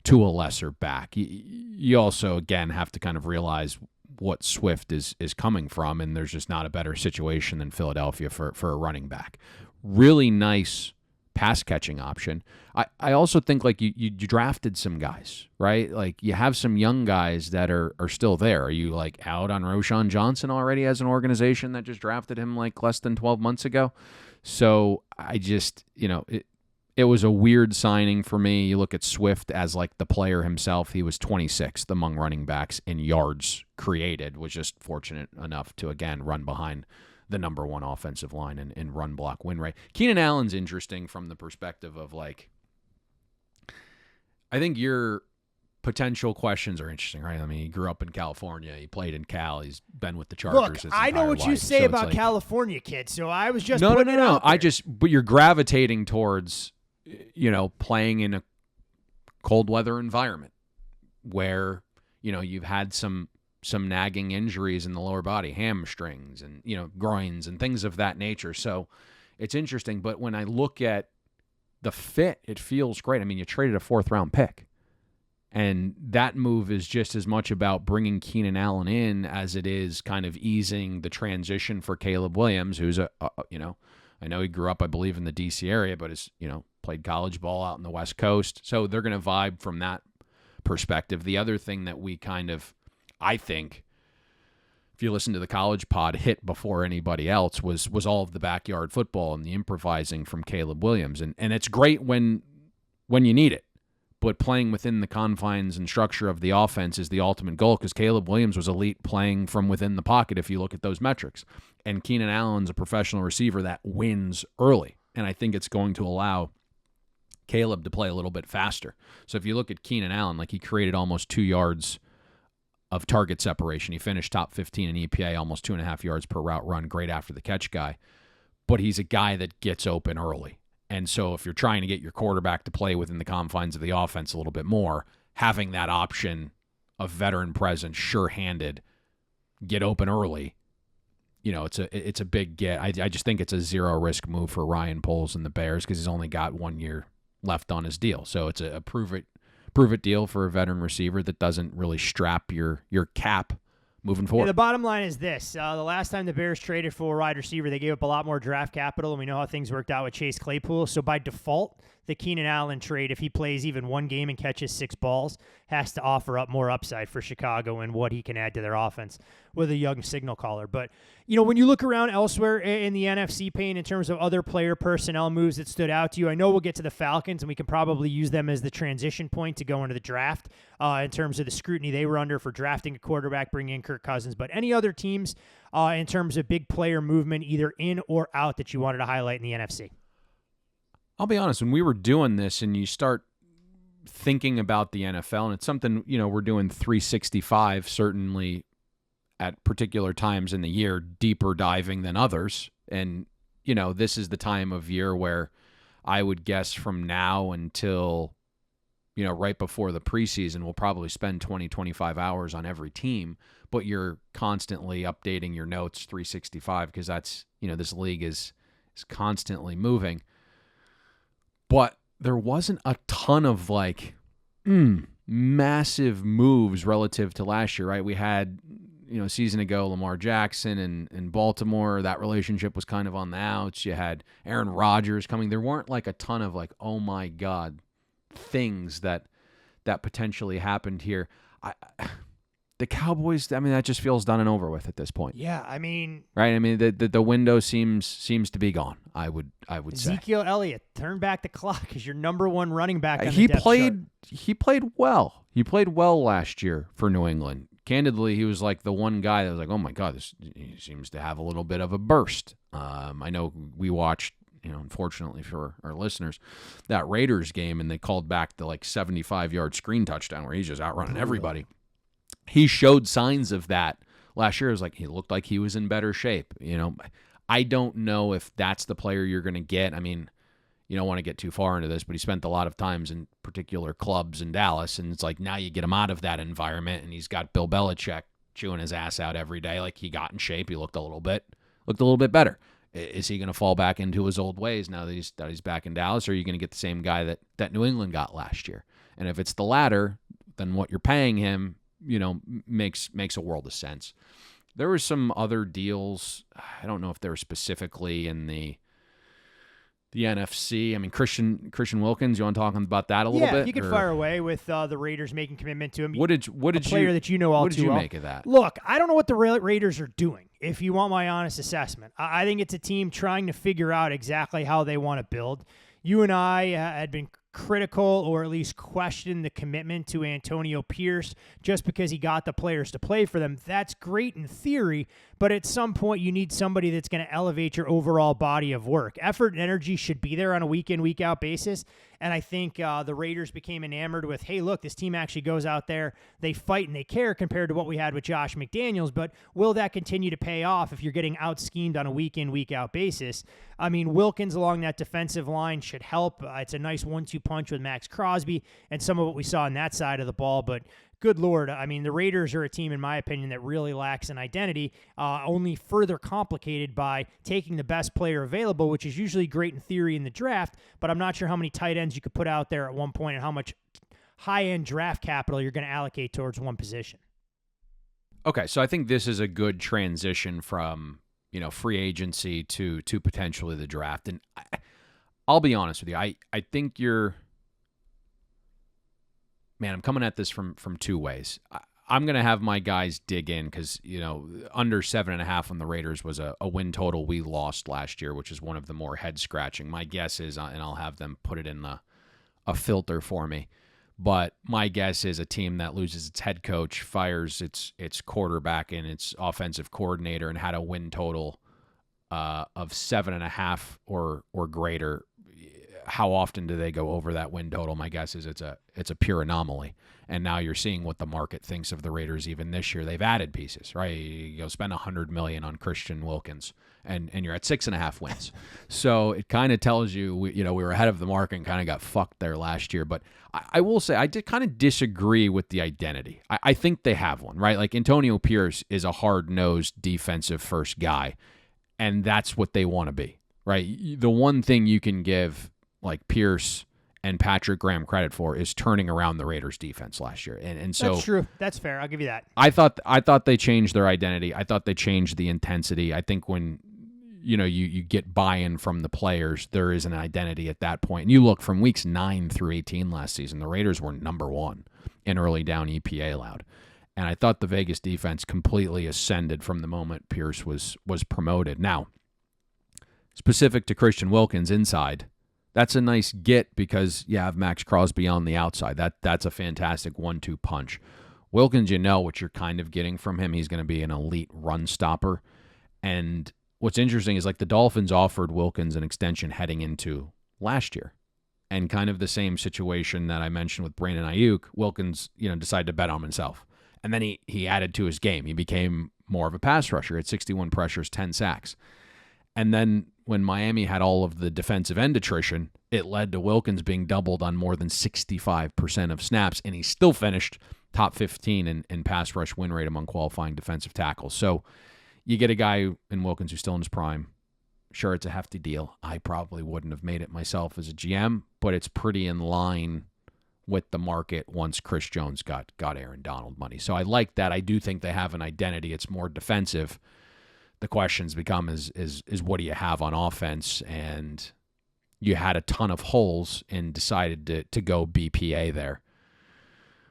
to a lesser back. You also, again, have to kind of realize what Swift is coming from, and there's just not a better situation than Philadelphia for a running back. Really nice pass-catching option. I also think, like, you drafted some guys, right? Like, you have some young guys that are still there. Are you, like, out on Roschon Johnson already as an organization that just drafted him, like, less than 12 months ago? So I just, it was a weird signing for me. You look at Swift as, like, the player himself. He was 26th among running backs in yards created, was just fortunate enough to, again, run behind the number one offensive line in run block win rate. Keenan Allen's interesting from the perspective of, like, I think your potential questions are interesting, right? I mean, he grew up in California. He played in Cal. He's been with the Chargers his entire life. I know what you say so about like, California kids, so I was just no. it out there. But you're gravitating towards, playing in a cold weather environment where, you've had some nagging injuries in the lower body, hamstrings and, groins and things of that nature. So it's interesting. But when I look at the fit, it feels great. I mean, you traded a 4th-round pick. And that move is just as much about bringing Keenan Allen in as it is kind of easing the transition for Caleb Williams, who's I know he grew up, I believe, in the D.C. area, but has, played college ball out in the West Coast. So they're going to vibe from that perspective. The other thing that we kind of, I think, if you listen to the college pod, hit before anybody else was all of the backyard football and the improvising from Caleb Williams. And it's great when you need it. But playing within the confines and structure of the offense is the ultimate goal, because Caleb Williams was elite playing from within the pocket if you look at those metrics. And Keenan Allen's a professional receiver that wins early. And I think it's going to allow Caleb to play a little bit faster. So if you look at Keenan Allen, like, he created almost 2 yards of target separation. He finished top 15 in EPA, almost 2.5 yards per route run, great after the catch guy. But he's a guy that gets open early. And so if you're trying to get your quarterback to play within the confines of the offense a little bit more, having that option of veteran presence, sure-handed, get open early, it's a big get. I just think it's a zero-risk move for Ryan Poles and the Bears, because he's only got 1 year left on his deal. So it's a prove-it deal for a veteran receiver that doesn't really strap your cap moving forward. Yeah, the bottom line is this. The last time the Bears traded for a wide receiver, they gave up a lot more draft capital, and we know how things worked out with Chase Claypool. So by default, the Keenan Allen trade, if he plays even one game and catches 6 balls, has to offer up more upside for Chicago and what he can add to their offense with a young signal caller. But, when you look around elsewhere in the NFC, Payne, in terms of other player personnel moves that stood out to you, I know we'll get to the Falcons, and we can probably use them as the transition point to go into the draft in terms of the scrutiny they were under for drafting a quarterback, bringing in Kirk Cousins. But any other teams in terms of big player movement, either in or out, that you wanted to highlight in the NFC? I'll be honest, when we were doing this and you start thinking about the NFL, and it's something, we're doing 365, certainly at particular times in the year, deeper diving than others. And, this is the time of year where I would guess from now until, right before the preseason, we'll probably spend 20, 25 hours on every team, but you're constantly updating your notes 365, because that's, this league is constantly moving. But there wasn't a ton of massive moves relative to last year, right? We had, a season ago, Lamar Jackson and Baltimore. That relationship was kind of on the outs. You had Aaron Rodgers coming. There weren't a ton of oh my God, things that potentially happened here. The Cowboys, that just feels done and over with at this point. Yeah, right. The window seems to be gone. I would say. Ezekiel Elliott, turn back the clock as your number one running back. On he the depth played. chart. He played well. He played well last year for New England. Candidly, he was the one guy that was oh my God, he seems to have a little bit of a burst. I know we watched, unfortunately for our listeners, that Raiders game, and they called back the 75-yard screen touchdown where he's just outrunning everybody. He showed signs of that last year. It was he looked like he was in better shape. I don't know if that's the player you're going to get. You don't want to get too far into this, but he spent a lot of times in particular clubs in Dallas, and it's now you get him out of that environment, and he's got Bill Belichick chewing his ass out every day. He got in shape. He looked a little bit better. Is he going to fall back into his old ways now that he's back in Dallas, or are you going to get the same guy that New England got last year? And if it's the latter, then what you're paying him, makes a world of sense. There were some other deals. I don't know if they were specifically in the NFC. I mean, Christian Wilkins. You want to talk about that a little bit? Yeah, you can fire away with the Raiders making commitment to him. What did player that you know all what did too you well. make of that? Look, I don't know what the Raiders are doing. If you want my honest assessment, I think it's a team trying to figure out exactly how they want to build. You and I had been critical or at least questioned the commitment to Antonio Pierce just because he got the players to play for them. That's great in theory, but at some point you need somebody that's going to elevate your overall body of work. Effort and energy should be there on a week-in, week-out basis, and I think the Raiders became enamored with, hey, look, this team actually goes out there, they fight and they care compared to what we had with Josh McDaniels, but will that continue to pay off if you're getting out-schemed on a week-in, week-out basis? I mean, Wilkins along that defensive line should help. It's a nice 1-2 punch with Max Crosby and some of what we saw on that side of the ball, but good Lord, I mean, the Raiders are a team, in my opinion, that really lacks an identity, only further complicated by taking the best player available, which is usually great in theory in the draft, but I'm not sure how many tight ends you could put out there at one point and how much high-end draft capital you're going to allocate towards one position. Okay, so I think this is a good transition from, free agency to potentially the draft. And I'll be honest with you, I think I'm coming at this from two ways. I'm going to have my guys dig in because, under 7.5 on the Raiders was a win total we lost last year, which is one of the more head-scratching. My guess is, and I'll have them put it in a filter for me, but my guess is a team that loses its head coach, fires its quarterback and its offensive coordinator, and had a win total of 7.5 or greater. How often do they go over that win total? My guess is it's a pure anomaly. And now you're seeing what the market thinks of the Raiders even this year. They've added pieces, right? You go spend $100 million on Christian Wilkins, and you're at 6.5 wins. So it kind of tells you, we were ahead of the market and kind of got fucked there last year. But I will say I did kind of disagree with the identity. I think they have one, right? Like Antonio Pierce is a hard-nosed defensive first guy, and that's what they want to be, right? The one thing you can give like Pierce and Patrick Graham credit for is turning around the Raiders defense last year. And so that's true. That's fair. I'll give you that. I thought they changed their identity. I thought they changed the intensity. I think when you get buy-in from the players, there is an identity at that point. And you look from weeks 9 through 18 last season, the Raiders were number 1 in early down EPA allowed. And I thought the Vegas defense completely ascended from the moment Pierce was promoted. Now, specific to Christian Wilkins inside, that's a nice get because you have Max Crosby on the outside. That's a fantastic 1-2 punch. Wilkins, what you're kind of getting from him. He's going to be an elite run stopper. And what's interesting is like the Dolphins offered Wilkins an extension heading into last year. And kind of the same situation that I mentioned with Brandon Ayuk, Wilkins, decided to bet on himself. And then he added to his game. He became more of a pass rusher at 61 pressures, 10 sacks. And then when Miami had all of the defensive end attrition, it led to Wilkins being doubled on more than 65% of snaps, and he still finished top 15 in pass rush win rate among qualifying defensive tackles. So you get a guy in Wilkins who's still in his prime. Sure, it's a hefty deal. I probably wouldn't have made it myself as a GM, but it's pretty in line with the market once Chris Jones got Aaron Donald money. So I like that. I do think they have an identity. It's more defensive. The questions become is what do you have on offense? And you had a ton of holes and decided to go BPA there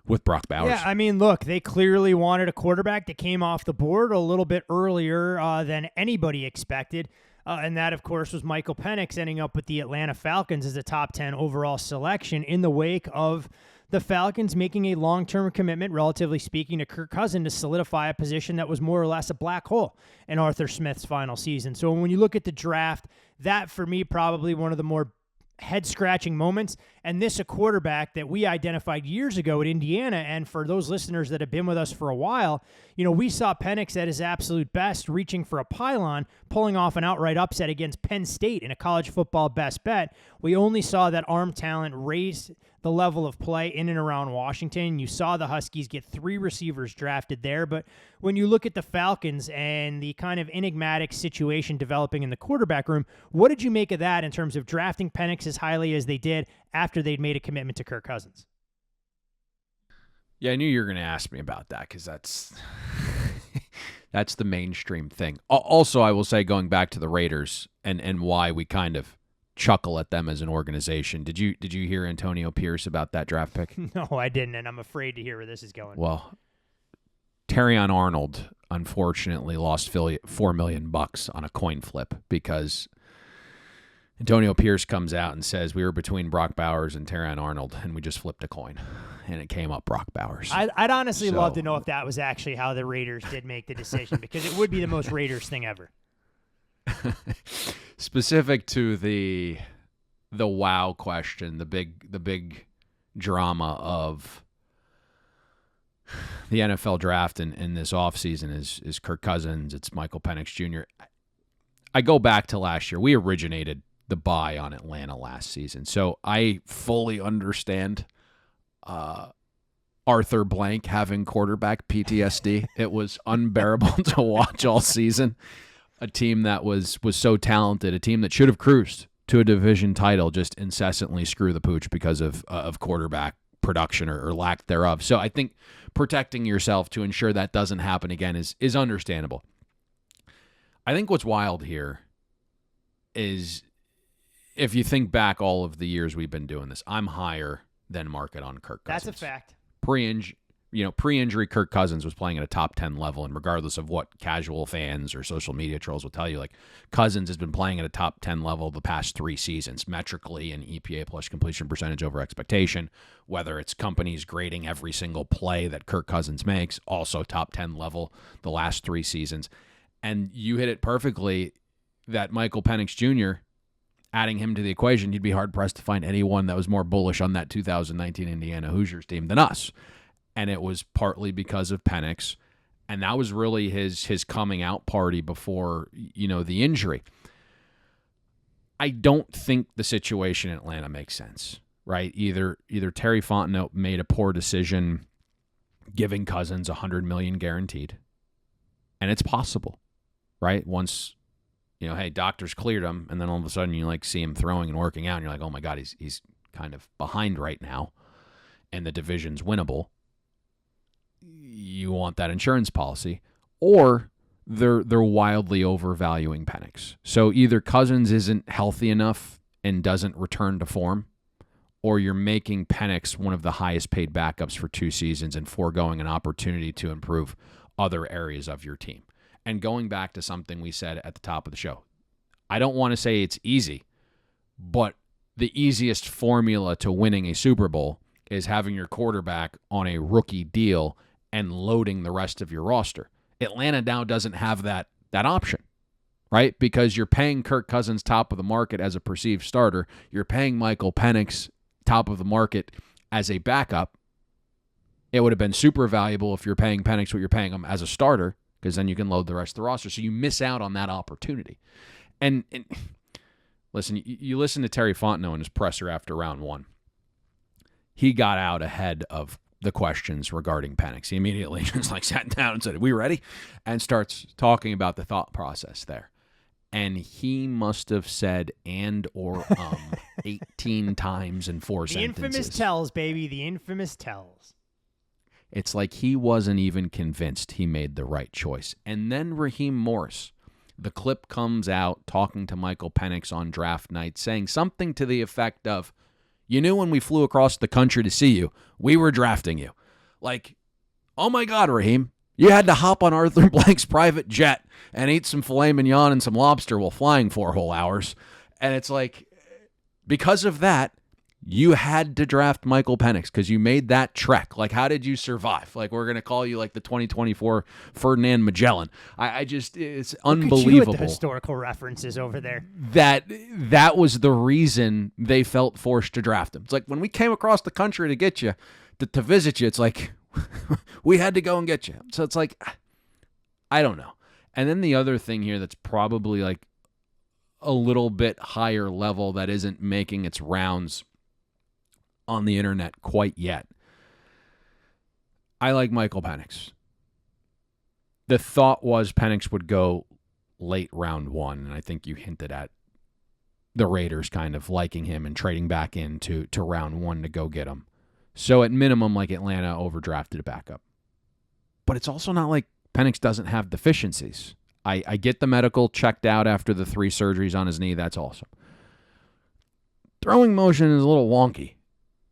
with Brock Bowers. Yeah, I mean, look, they clearly wanted a quarterback that came off the board a little bit earlier than anybody expected. And that, of course, was Michael Penix ending up with the Atlanta Falcons as a top 10 overall selection in the wake of the Falcons making a long-term commitment, relatively speaking, to Kirk Cousins to solidify a position that was more or less a black hole in Arthur Smith's final season. So when you look at the draft, that, for me, probably one of the more head-scratching moments, and this a quarterback that we identified years ago at Indiana, and for those listeners that have been with us for a while, we saw Penix at his absolute best, reaching for a pylon, pulling off an outright upset against Penn State in a college football best bet. We only saw that arm talent raise the level of play in and around Washington. You saw the Huskies get 3 receivers drafted there, but when you look at the Falcons and the kind of enigmatic situation developing in the quarterback room, what did you make of that in terms of drafting Penix as highly as they did after they'd made a commitment to Kirk Cousins? Yeah, I knew you were going to ask me about that because that's that's the mainstream thing. Also, I will say, going back to the Raiders and why we kind of chuckle at them as an organization. Did you hear Antonio Pierce about that draft pick? No, I didn't, and I'm afraid to hear where this is going. Well, Terrion Arnold unfortunately lost $4 million on a coin flip because Antonio Pierce comes out and says we were between Brock Bowers and Terrion Arnold, and we just flipped a coin, and it came up Brock Bowers. I'd honestly love to know if that was actually how the Raiders did make the decision, because it would be the most Raiders thing ever. Specific to the wow question, the big drama of the NFL draft in this offseason is Kirk Cousins. It's Michael Penix Jr. I go back to last year. We originated the buy on Atlanta last season, so I fully understand Arthur Blank having quarterback PTSD. It was unbearable to watch all season. A team that was so talented, a team that should have cruised to a division title, just incessantly screw the pooch because of quarterback production or lack thereof. So I think protecting yourself to ensure that doesn't happen again is understandable. I think what's wild here is, if you think back all of the years we've been doing this, I'm higher than market on Kirk Cousins. That's a fact. Pre-injury Kirk Cousins was playing at a top 10 level, and regardless of what casual fans or social media trolls will tell you, like, Cousins has been playing at a top 10 level the past 3 seasons, metrically and EPA plus completion percentage over expectation, whether it's companies grading every single play that Kirk Cousins makes, also top 10 level the last 3 seasons. And you hit it perfectly that Michael Penix Jr., adding him to the equation, you'd be hard-pressed to find anyone that was more bullish on that 2019 Indiana Hoosiers team than us. And it was partly because of Penix, and that was really his coming out party before, the injury. I don't think the situation in Atlanta makes sense, right? Either Terry Fontenot made a poor decision giving Cousins $100 million guaranteed, and it's possible, right? Once, hey, doctors cleared him, and then all of a sudden you see him throwing and working out, and you're like, oh my God, he's kind of behind right now, and the division's winnable. You want that insurance policy, or they're wildly overvaluing Penix. So either Cousins isn't healthy enough and doesn't return to form, or you're making Penix one of the highest paid backups for 2 seasons and foregoing an opportunity to improve other areas of your team. And going back to something we said at the top of the show, I don't want to say it's easy, but the easiest formula to winning a Super Bowl is having your quarterback on a rookie deal and loading the rest of your roster. Atlanta now doesn't have that option, right? Because you're paying Kirk Cousins top of the market as a perceived starter. You're paying Michael Penix top of the market as a backup. It would have been super valuable if you're paying Penix what you're paying him as a starter, because then you can load the rest of the roster. So you miss out on that opportunity. And listen, you listen to Terry Fontenot in his presser after round 1. He got out ahead of the questions regarding Penix. He immediately just sat down and said, "Are we ready?" and starts talking about the thought process there. And he must have said and or 18 times in 4 sentences. The infamous tells, baby. The infamous tells. It's like he wasn't even convinced he made the right choice. And then Raheem Morris, the clip comes out talking to Michael Penix on draft night, saying something to the effect of, "You knew when we flew across the country to see you, we were drafting you." Like, oh my God, Raheem, you had to hop on Arthur Blank's private jet and eat some filet mignon and some lobster while flying 4 whole hours. And it's like, because of that, you had to draft Michael Penix because you made that trek. Like, how did you survive? Like, we're going to call you the 2024 Ferdinand Magellan. I just, it's unbelievable. Look at you with the historical references over there. That was the reason they felt forced to draft him. It's like, when we came across the country to get you, to visit you, it's like, we had to go and get you. So it's like, I don't know. And then the other thing here that's probably a little bit higher level that isn't making its rounds on the internet quite yet. I like Michael Penix. The thought was Penix would go late round 1, and I think you hinted at the Raiders kind of liking him and trading back into round 1 to go get him. So at minimum, like Atlanta overdrafted a backup. But it's also not like Penix doesn't have deficiencies. I get the medical checked out after the 3 surgeries on his knee. That's awesome. Throwing motion is a little wonky.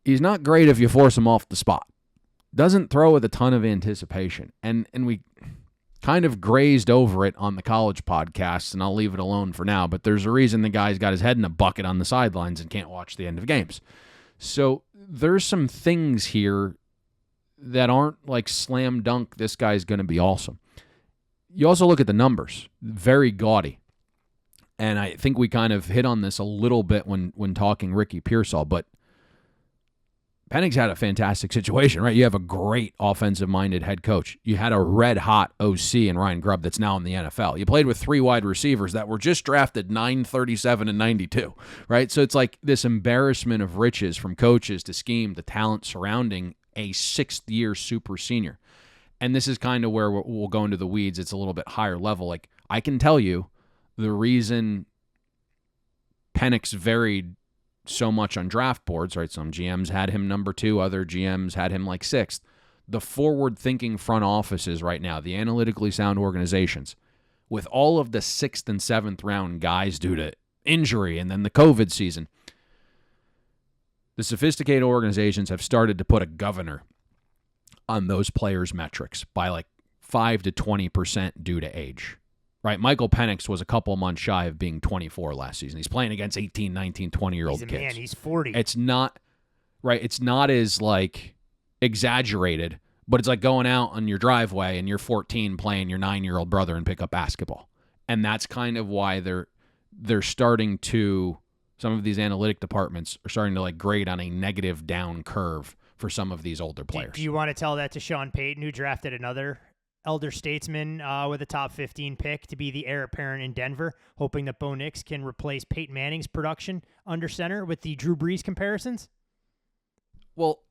He's not great if you force him off the spot. Doesn't throw with a ton of anticipation. And we kind of grazed over it on the college podcast, and I'll leave it alone for now, but there's a reason the guy's got his head in a bucket on the sidelines and can't watch the end of games. So there's some things here that aren't like slam dunk, this guy's going to be awesome. You also look at the numbers, very gaudy. And I think we kind of hit on this a little bit when talking Ricky Pearsall, but Penix had a fantastic situation, right? You have a great offensive-minded head coach. You had a red-hot OC in Ryan Grubb that's now in the NFL. You played with 3 wide receivers that were just drafted 9, 37, and 92, right? So it's like this embarrassment of riches from coaches to scheme to talent surrounding a 6th-year super senior. And this is kind of where we'll go into the weeds. It's a little bit higher level. Like, I can tell you the reason Penix varied so much on draft boards, right? Some GMs had him number 2, other GMs had him like 6th. The forward-thinking front offices right now, the analytically sound organizations, with all of the 6th and 7th round guys due to injury and then the COVID season, the sophisticated organizations have started to put a governor on those players' metrics by like 5 to 20% due to age. Right, Michael Penix was a couple months shy of being 24 last season. He's playing against 18, 19, 20-year-old kids. Man, he's 40. It's not, right, it's not as, like, exaggerated, but it's like going out on your driveway and you're 14 playing your 9-year-old brother and pick up basketball. And that's kind of why they're starting to, some of these analytic departments are starting to, like, grade on a negative down curve for some of these older players. Do you want to tell that to Sean Payton, who drafted another elder statesman with a top 15 pick to be the heir apparent in Denver, hoping that Bo Nix can replace Peyton Manning's production under center with the Drew Brees comparisons? Well,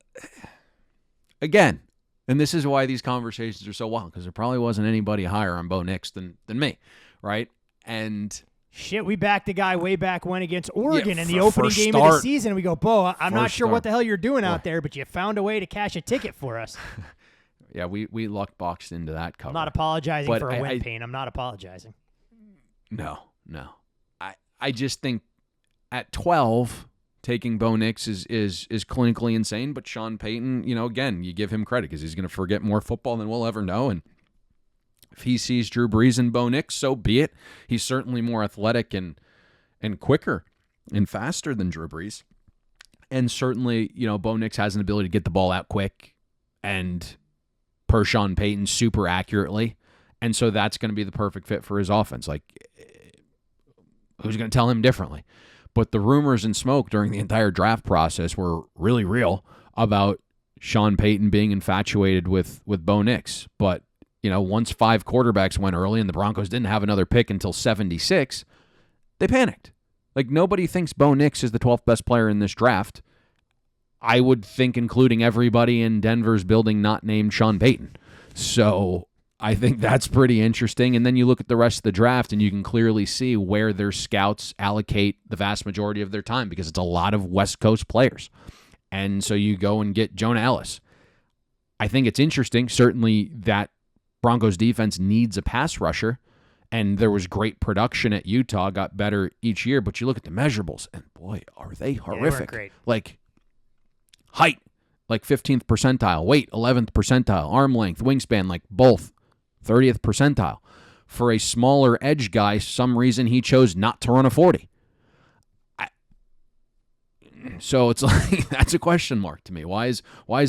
again, and this is why these conversations are so wild, because there probably wasn't anybody higher on Bo Nix than me, right? And shit, we backed the guy way back when against Oregon in the for opening game of the season. And we go, Bo, I'm not sure start. what the hell you're doing out there, but you found a way to cash a ticket for us. Yeah, we luck boxed into that cover. I'm not apologizing but for a win, Payne. I'm not apologizing. No. I just think at 12, taking Bo Nix is clinically insane. But Sean Payton, again, you give him credit because he's going to forget more football than we'll ever know. And if he sees Drew Brees and Bo Nix, so be it. He's certainly more athletic and quicker and faster than Drew Brees. And certainly, Bo Nix has an ability to get the ball out quick and, per Sean Payton, super accurately. And so that's going to be the perfect fit for his offense. Like, who's going to tell him differently? But the rumors and smoke during the entire draft process were really real about Sean Payton being infatuated with Bo Nix. But, once 5 quarterbacks went early and the Broncos didn't have another pick until 76, they panicked. Like, nobody thinks Bo Nix is the 12th best player in this draft. I would think including everybody in Denver's building not named Sean Payton. So I think that's pretty interesting. And then you look at the rest of the draft and you can clearly see where their scouts allocate the vast majority of their time because it's a lot of West Coast players. And so you go and get Jonah Ellis. I think it's interesting. Certainly that Broncos defense needs a pass rusher. And there was great production at Utah, got better each year. But you look at the measurables and boy, are they horrific. They weren't great. Like, height, like 15th percentile. Weight, 11th percentile. Arm length, wingspan, like both 30th percentile. For a smaller edge guy, some reason he chose not to run a 40. So it's like, that's a question mark to me. Why is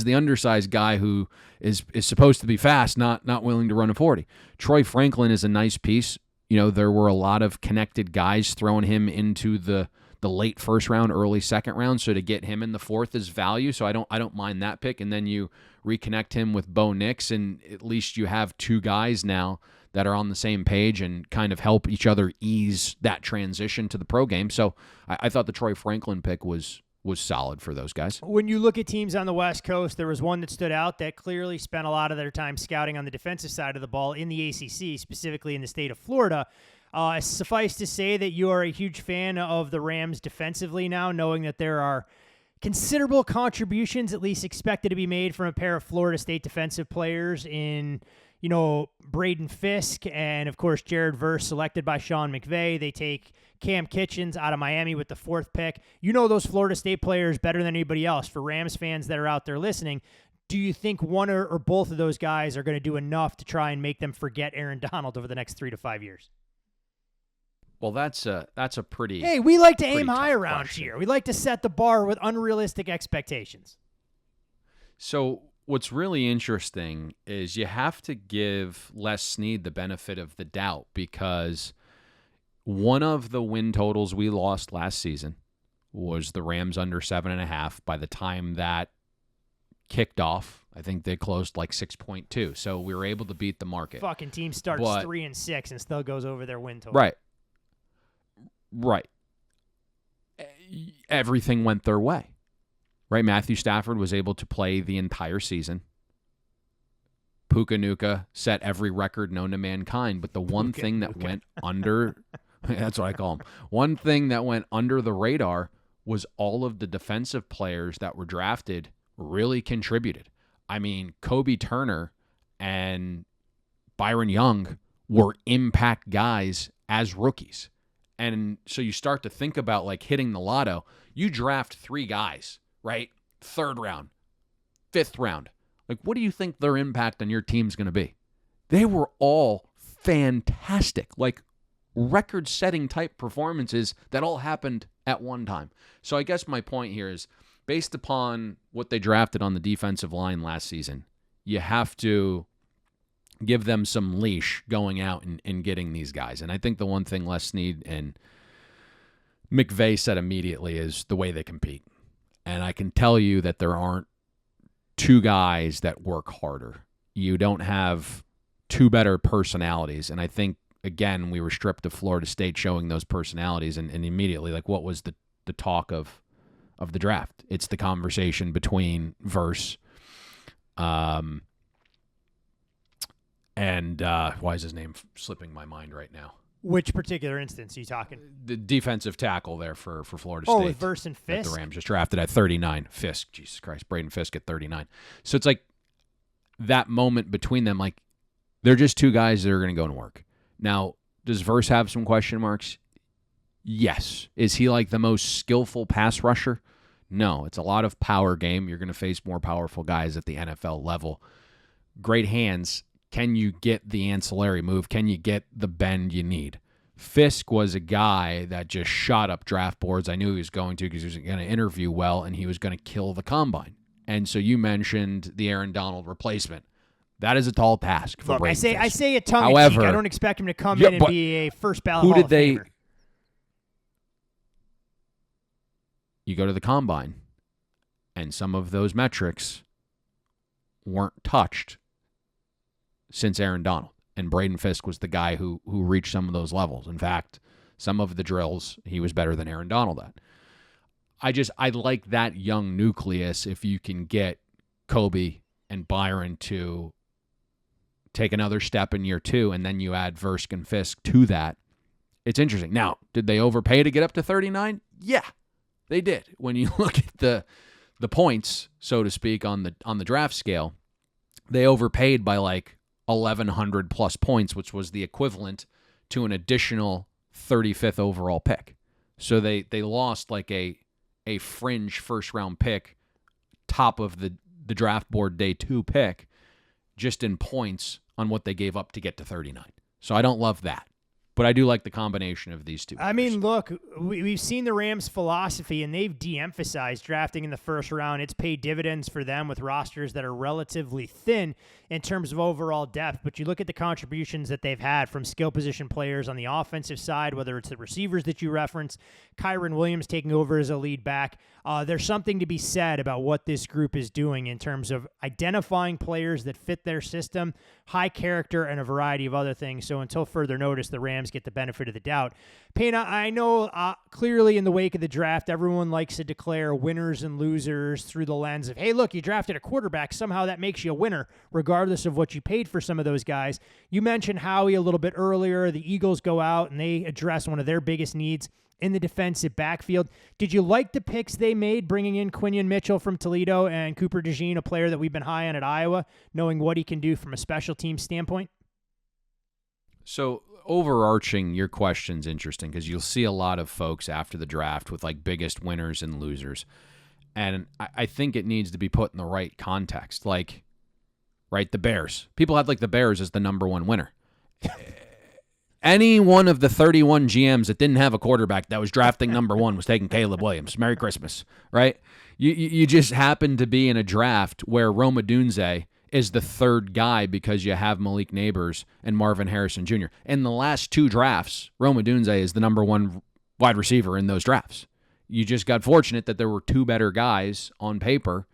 the undersized guy who is supposed to be fast not willing to run a 40? Troy Franklin is a nice piece. There were a lot of connected guys throwing him into the late first round, early second round. So to get him in the 4th is value. So I don't mind that pick. And then you reconnect him with Bo Nix, and at least you have 2 guys now that are on the same page and kind of help each other ease that transition to the pro game. So I thought the Troy Franklin pick was solid for those guys. When you look at teams on the West Coast, there was one that stood out that clearly spent a lot of their time scouting on the defensive side of the ball in the ACC, specifically in the state of Florida. Suffice to say that you are a huge fan of the Rams defensively now, knowing that there are considerable contributions, at least expected to be made from a pair of Florida State defensive players in, Braden Fisk and, of course, Jared Verse, selected by Sean McVay. They take Cam Kitchens out of Miami with the 4th pick. You know those Florida State players better than anybody else. For Rams fans that are out there listening, do you think one or both of those guys are going to do enough to try and make them forget Aaron Donald over the next 3 to 5 years? Well, that's a pretty. Hey, we like to aim high around question. here. We like to set the bar with unrealistic expectations. So what's really interesting is you have to give Les Snead the benefit of the doubt, because one of the win totals we lost last season was the Rams under 7.5. By the time that kicked off, I think they closed like 6.2. So we were able to beat the market. Fucking team starts 3-6 and still goes over their win total. Right. Everything went their way. Right? Matthew Stafford was able to play the entire season. Puka Nuka set every record known to mankind, but the one thing that went under, that's what I call him, one thing that went under the radar was all of the defensive players that were drafted really contributed. I mean, Kobe Turner and Byron Young were impact guys as rookies. And so you start to think about like hitting the lotto. You draft 3 guys, right? 3rd round, 5th round. Like, what do you think their impact on your team's going to be? They were all fantastic, like record-setting type performances that all happened at one time. So I guess my point here is, based upon what they drafted on the defensive line last season, you have to give them some leash going out and getting these guys. And I think the one thing Les Snead and McVay said immediately is the way they compete. And I can tell you that there aren't 2 guys that work harder. You don't have 2 better personalities. And I think, again, we were stripped of Florida State showing those personalities. And immediately, like, what was the talk of the draft? It's the conversation between Verse and why is his name slipping my mind right now? Which particular instance are you talking? The defensive tackle there for Florida State. Oh, with Verse and Fisk? That the Rams just drafted at 39. Fisk, Jesus Christ, Braden Fisk at 39. So it's like that moment between them, like, they're just 2 guys that are going to go and work. Now, does Verse have some question marks? Yes. Is he like the most skillful pass rusher? No. It's a lot of power game. You're going to face more powerful guys at the NFL level. Great hands. Can you get the ancillary move? Can you get the bend you need? Fisk was a guy that just shot up draft boards. I knew he was going to, because he was going to interview well and he was going to kill the combine. And so you mentioned the Aaron Donald replacement. That is a tall task for Braden Fisk. I say it tongue-in-cheek. I don't expect him to come in and be a first ballot Hall of Famer. You go to the combine, and some of those metrics weren't touched since Aaron Donald. And Braden Fisk was the guy who reached some of those levels. In fact, some of the drills, he was better than Aaron Donald at. I like that young nucleus if you can get Kobe and Byron to take another step in year 2, and then you add Verse and Fisk to that. It's interesting. Now, did they overpay to get up to 39? Yeah, they did. When you look at the points, so to speak, on the draft scale, they overpaid by like 1,100 plus points, which was the equivalent to an additional 35th overall pick. So they lost like a fringe first round pick, top of the draft board day 2 pick, just in points on what they gave up to get to 39. So I don't love that. But I do like the combination of these 2 players. I mean, look, we've seen the Rams' philosophy, and they've de-emphasized drafting in the first round. It's paid dividends for them with rosters that are relatively thin in terms of overall depth. But you look at the contributions that they've had from skill position players on the offensive side, whether it's the receivers that you reference, Kyron Williams taking over as a lead back. There's something to be said about what this group is doing in terms of identifying players that fit their system, high character, and a variety of other things. So until further notice, the Rams Rams get the benefit of the doubt. Payne, I know clearly in the wake of the draft, everyone likes to declare winners and losers through the lens of, hey, look, you drafted a quarterback. Somehow that makes you a winner, regardless of what you paid for some of those guys. You mentioned Howie a little bit earlier. The Eagles go out and they address one of their biggest needs in the defensive backfield. Did you like the picks they made, bringing in Quinion Mitchell from Toledo and Cooper DeJean, a player that we've been high on at Iowa, knowing what he can do from a special team standpoint? So overarching, your question's interesting because you'll see a lot of folks after the draft with like biggest winners and losers. And I think it needs to be put in the right context. Like, right, the Bears. People had like the Bears as the number one winner. Any one of the 31 GMs that didn't have a quarterback that was drafting number one was taking Caleb Williams. Merry Christmas, right? You just happen to be in a draft where Rome Odunze is the third guy because you have Malik Neighbors and Marvin Harrison Jr. In the last two drafts, Rome Odunze is the number one wide receiver in those drafts. You just got fortunate that there were two better guys on paper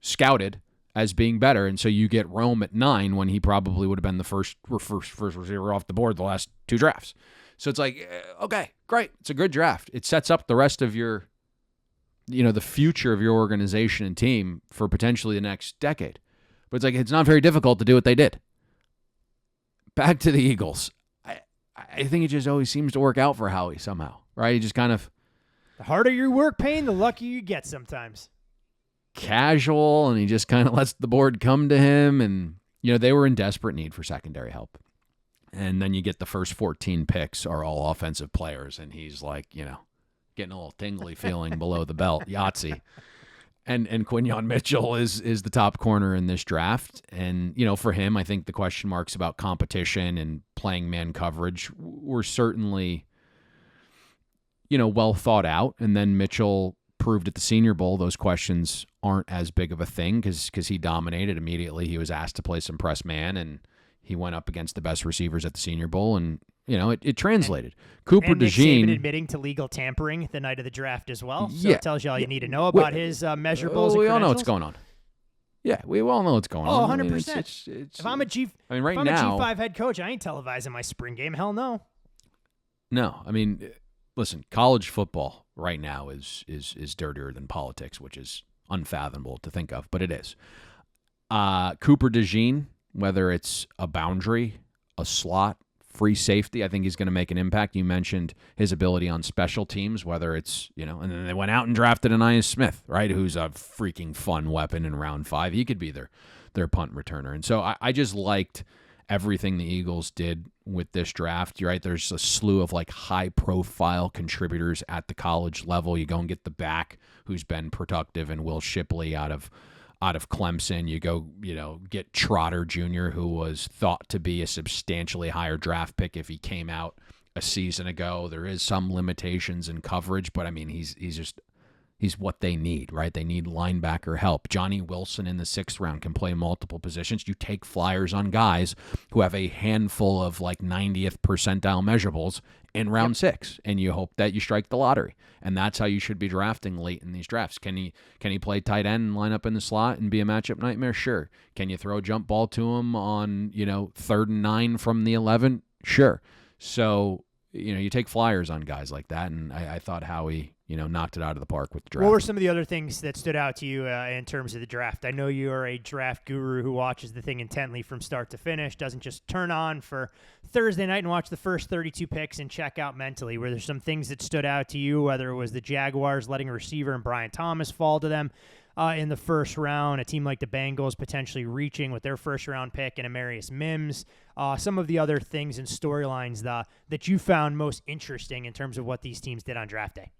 scouted as being better, and so you get Rome at 9 when he probably would have been the first receiver off the board the last two drafts. So it's like, okay, great. It's a good draft. It sets up the rest of your, the future of your organization and team for potentially the next decade. But it's like, it's not very difficult to do what they did. Back to the Eagles. I think it just always seems to work out for Howie somehow, right? He just kind of... The harder you work, Payne, the luckier you get sometimes. Casual, and he just kind of lets the board come to him. And, they were in desperate need for secondary help. And then you get the first 14 picks are all offensive players. And he's like, getting a little tingly feeling below the belt. Yahtzee. And Quinion Mitchell is the top corner in this draft. And, for him, I think the question marks about competition and playing man coverage were certainly, well thought out. And then Mitchell proved at the Senior Bowl those questions aren't as big of a thing because he dominated immediately. He was asked to play some press man, and he went up against the best receivers at the Senior Bowl, and it translated. Cooper and Nick DeJean Saban admitting to legal tampering the night of the draft as well. So it tells you all you need to know about his measurables. We and all know what's going on. Yeah, we all know what's going on. 100%. If I'm a G5 head coach, I ain't televising my spring game. Hell no. No, listen, college football right now is dirtier than politics, which is unfathomable to think of, but it is. Cooper DeJean, whether it's a boundary, a slot, free safety, I think he's going to make an impact. You mentioned his ability on special teams, whether it's, and then they went out and drafted Anais Smith, right, who's a freaking fun weapon in round 5. He could be their punt returner. And so I just liked everything the Eagles did with this draft. You're right, there's a slew of like high-profile contributors at the college level. You go and get the back who's been productive, and Will Shipley out of Clemson. You go, get Trotter Jr., who was thought to be a substantially higher draft pick if he came out a season ago. There is some limitations in coverage, but he's what they need, right? They need linebacker help. Johnny Wilson in the 6th round can play multiple positions. You take flyers on guys who have a handful of like 90th percentile measurables in round 6, and you hope that you strike the lottery. And that's how you should be drafting late in these drafts. Can he play tight end and line up in the slot and be a matchup nightmare? Sure. Can you throw a jump ball to him on, 3rd and 9 from the 11? Sure. So, you take flyers on guys like that, and I thought Howie, knocked it out of the park with the draft. What were some of the other things that stood out to you in terms of the draft? I know you are a draft guru who watches the thing intently from start to finish, doesn't just turn on for Thursday night and watch the first 32 picks and check out mentally. Were there some things that stood out to you, whether it was the Jaguars letting a receiver and Brian Thomas fall to them in the first round, a team like the Bengals potentially reaching with their first-round pick and Amarius Mims, some of the other things and storylines that you found most interesting in terms of what these teams did on draft day?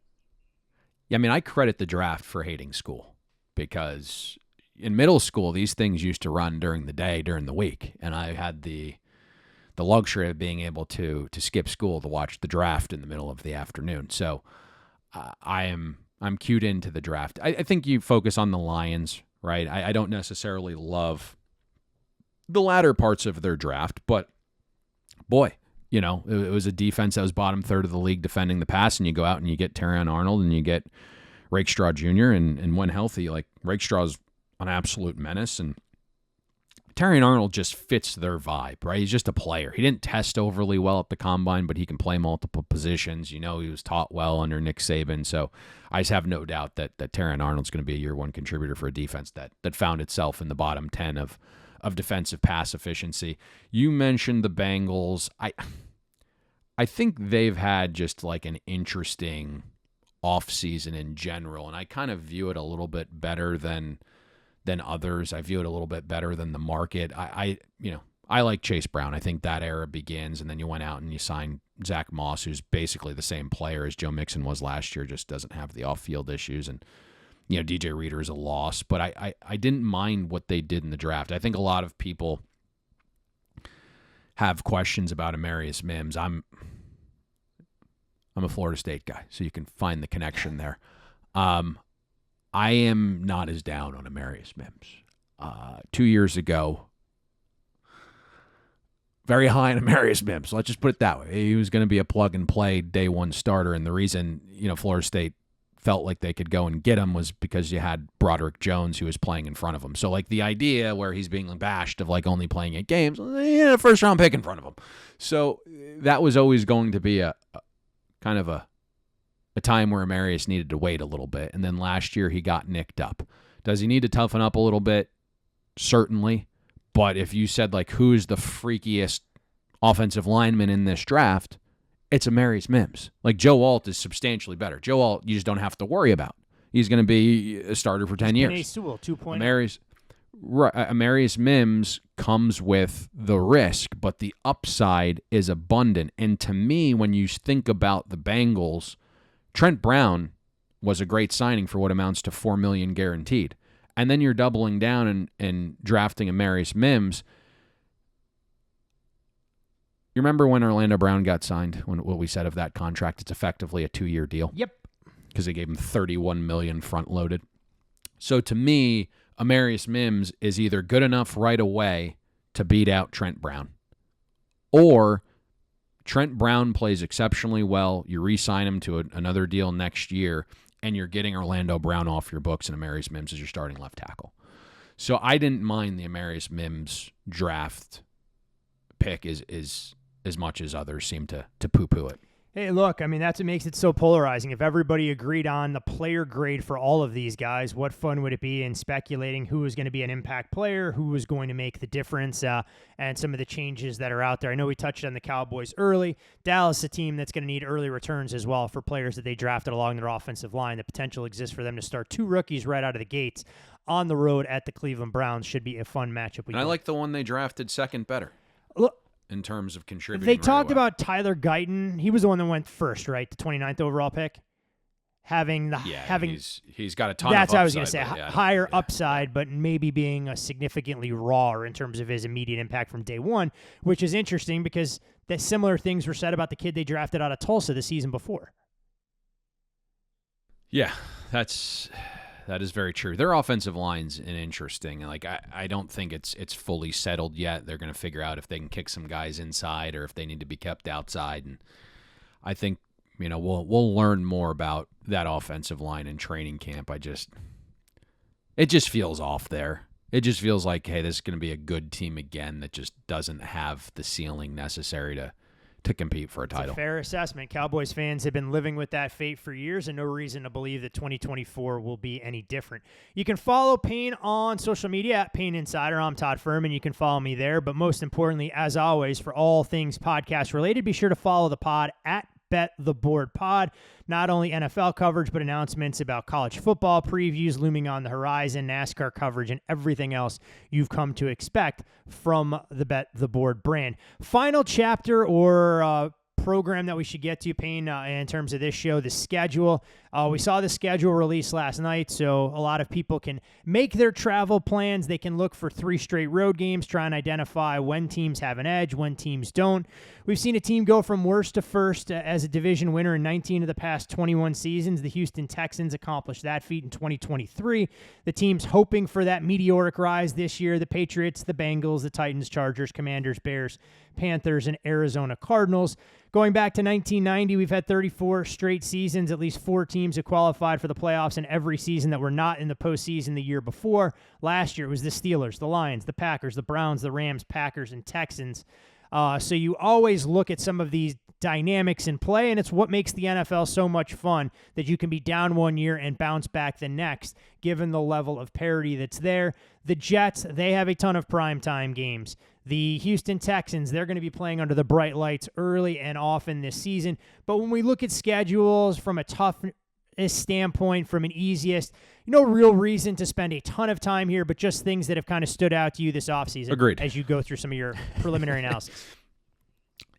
Yeah, I credit the draft for hating school, because in middle school, these things used to run during the day, during the week, and I had the luxury of being able to skip school to watch the draft in the middle of the afternoon. So I'm cued into the draft. I think you focus on the Lions, right? I don't necessarily love the latter parts of their draft, but boy, it was a defense that was bottom third of the league defending the pass, and you go out and you get Terrion Arnold and you get Rakestraw Jr., and when healthy, like Rakestraw's an absolute menace, and Terrion Arnold just fits their vibe, right? He's just a player. He didn't test overly well at the combine, but he can play multiple positions. He was taught well under Nick Saban. So I just have no doubt that Terrion Arnold's going to be a year one contributor for a defense that found itself in the bottom 10 of defensive pass efficiency. You mentioned the Bengals. I think they've had just like an interesting offseason in general, and I kind of view it a little bit better than others. I view it a little bit better than the market. I like Chase Brown. I think that era begins, and then you went out and you signed Zach Moss, who's basically the same player as Joe Mixon was last year, just doesn't have the off-field issues. And DJ Reader is a loss, but I didn't mind what they did in the draft. I think a lot of people have questions about Amarius Mims. I'm a Florida State guy, so you can find the connection there. I am not as down on Amarius Mims. 2 years ago, very high on Amarius Mims. Let's just put it that way. He was going to be a plug-and-play day one starter, and the reason Florida State felt like they could go and get him was because you had Broderick Jones, who was playing in front of him. So, like, the idea where he's being bashed of, like, only playing 8 games, first-round pick in front of him. So that was always going to be a kind of a time where Amarius needed to wait a little bit. And then last year he got nicked up. Does he need to toughen up a little bit? Certainly. But if you said, like, who's the freakiest offensive lineman in this draft, it's Amarius Mims. Like, Joe Alt is substantially better. Joe Alt, you just don't have to worry about. He's going to be a starter for 10 years. Penei Sewell 2.0. Amarius Mims comes with the risk, but the upside is abundant. And to me, when you think about the Bengals, Trent Brown was a great signing for what amounts to $4 million guaranteed. And then you're doubling down and drafting Amarius Mims. You remember when Orlando Brown got signed, what we said of that contract? It's effectively a 2-year deal. Yep. Because they gave him $31 million front-loaded. So to me, Amarius Mims is either good enough right away to beat out Trent Brown, or Trent Brown plays exceptionally well, you re-sign him to another deal next year, and you're getting Orlando Brown off your books, and Amarius Mims is your starting left tackle. So I didn't mind the Amarius Mims draft pick as much as others seem to poo-poo it. Hey, look, I mean, that's what makes it so polarizing. If everybody agreed on the player grade for all of these guys, what fun would it be in speculating who was going to be an impact player, who was going to make the difference, and some of the changes that are out there. I know we touched on the Cowboys early. Dallas, a team that's going to need early returns as well for players that they drafted along their offensive line. The potential exists for them to start 2 rookies right out of the gates on the road at the Cleveland Browns. Should be a fun matchup. And I like the one they drafted second better. Look, in terms of contributing. They talked about Tyler Guyton. He was the one that went first, right? The 29th overall pick. He's got a ton of upside. That's what I was going to say. Higher upside, but maybe being significantly raw in terms of his immediate impact from day one, which is interesting because that similar things were said about the kid they drafted out of Tulsa the season before. Yeah, that is very true. Their offensive line's interesting. Like I don't think it's fully settled yet. They're going to figure out if they can kick some guys inside or if they need to be kept outside. And I think we'll learn more about that offensive line in training camp. It just feels off there. It just feels like, hey, this is going to be a good team again that just doesn't have the ceiling necessary to compete for a title. It's a fair assessment. Cowboys fans have been living with that fate for years and no reason to believe that 2024 will be any different. You can follow Payne on social media at Payne Insider. I'm Todd Fuhrman. You can follow me there. But most importantly, as always, for all things podcast related, be sure to follow the pod at Bet the Board Pod. Not only NFL coverage, but announcements about college football previews looming on the horizon, NASCAR coverage, and everything else you've come to expect from the Bet the Board brand. Final chapter or program that we should get to, Payne, in terms of this show, the schedule. We saw the schedule released last night, so a lot of people can make their travel plans. They can look for 3 straight road games, try and identify when teams have an edge, when teams don't. We've seen a team go from worst to first as a division winner in 19 of the past 21 seasons. The Houston Texans accomplished that feat in 2023. The team's hoping for that meteoric rise this year. The Patriots, the Bengals, the Titans, Chargers, Commanders, Bears, Panthers, and Arizona Cardinals. Going back to 1990, we've had 34 straight seasons. At least 4 teams have qualified for the playoffs in every season that were not in the postseason the year before. Last year, it was the Steelers, the Lions, the Packers, the Browns, the Rams, Packers, and Texans. So you always look at some of these dynamics in play, and it's what makes the NFL so much fun, that you can be down one year and bounce back the next, given the level of parity that's there. The Jets, they have a ton of primetime games. The Houston Texans, they're going to be playing under the bright lights early and often this season. But when we look at schedules from a toughness standpoint, from an easiest, no real reason to spend a ton of time here, but just things that have kind of stood out to you this offseason. Agreed. As you go through some of your preliminary analysis.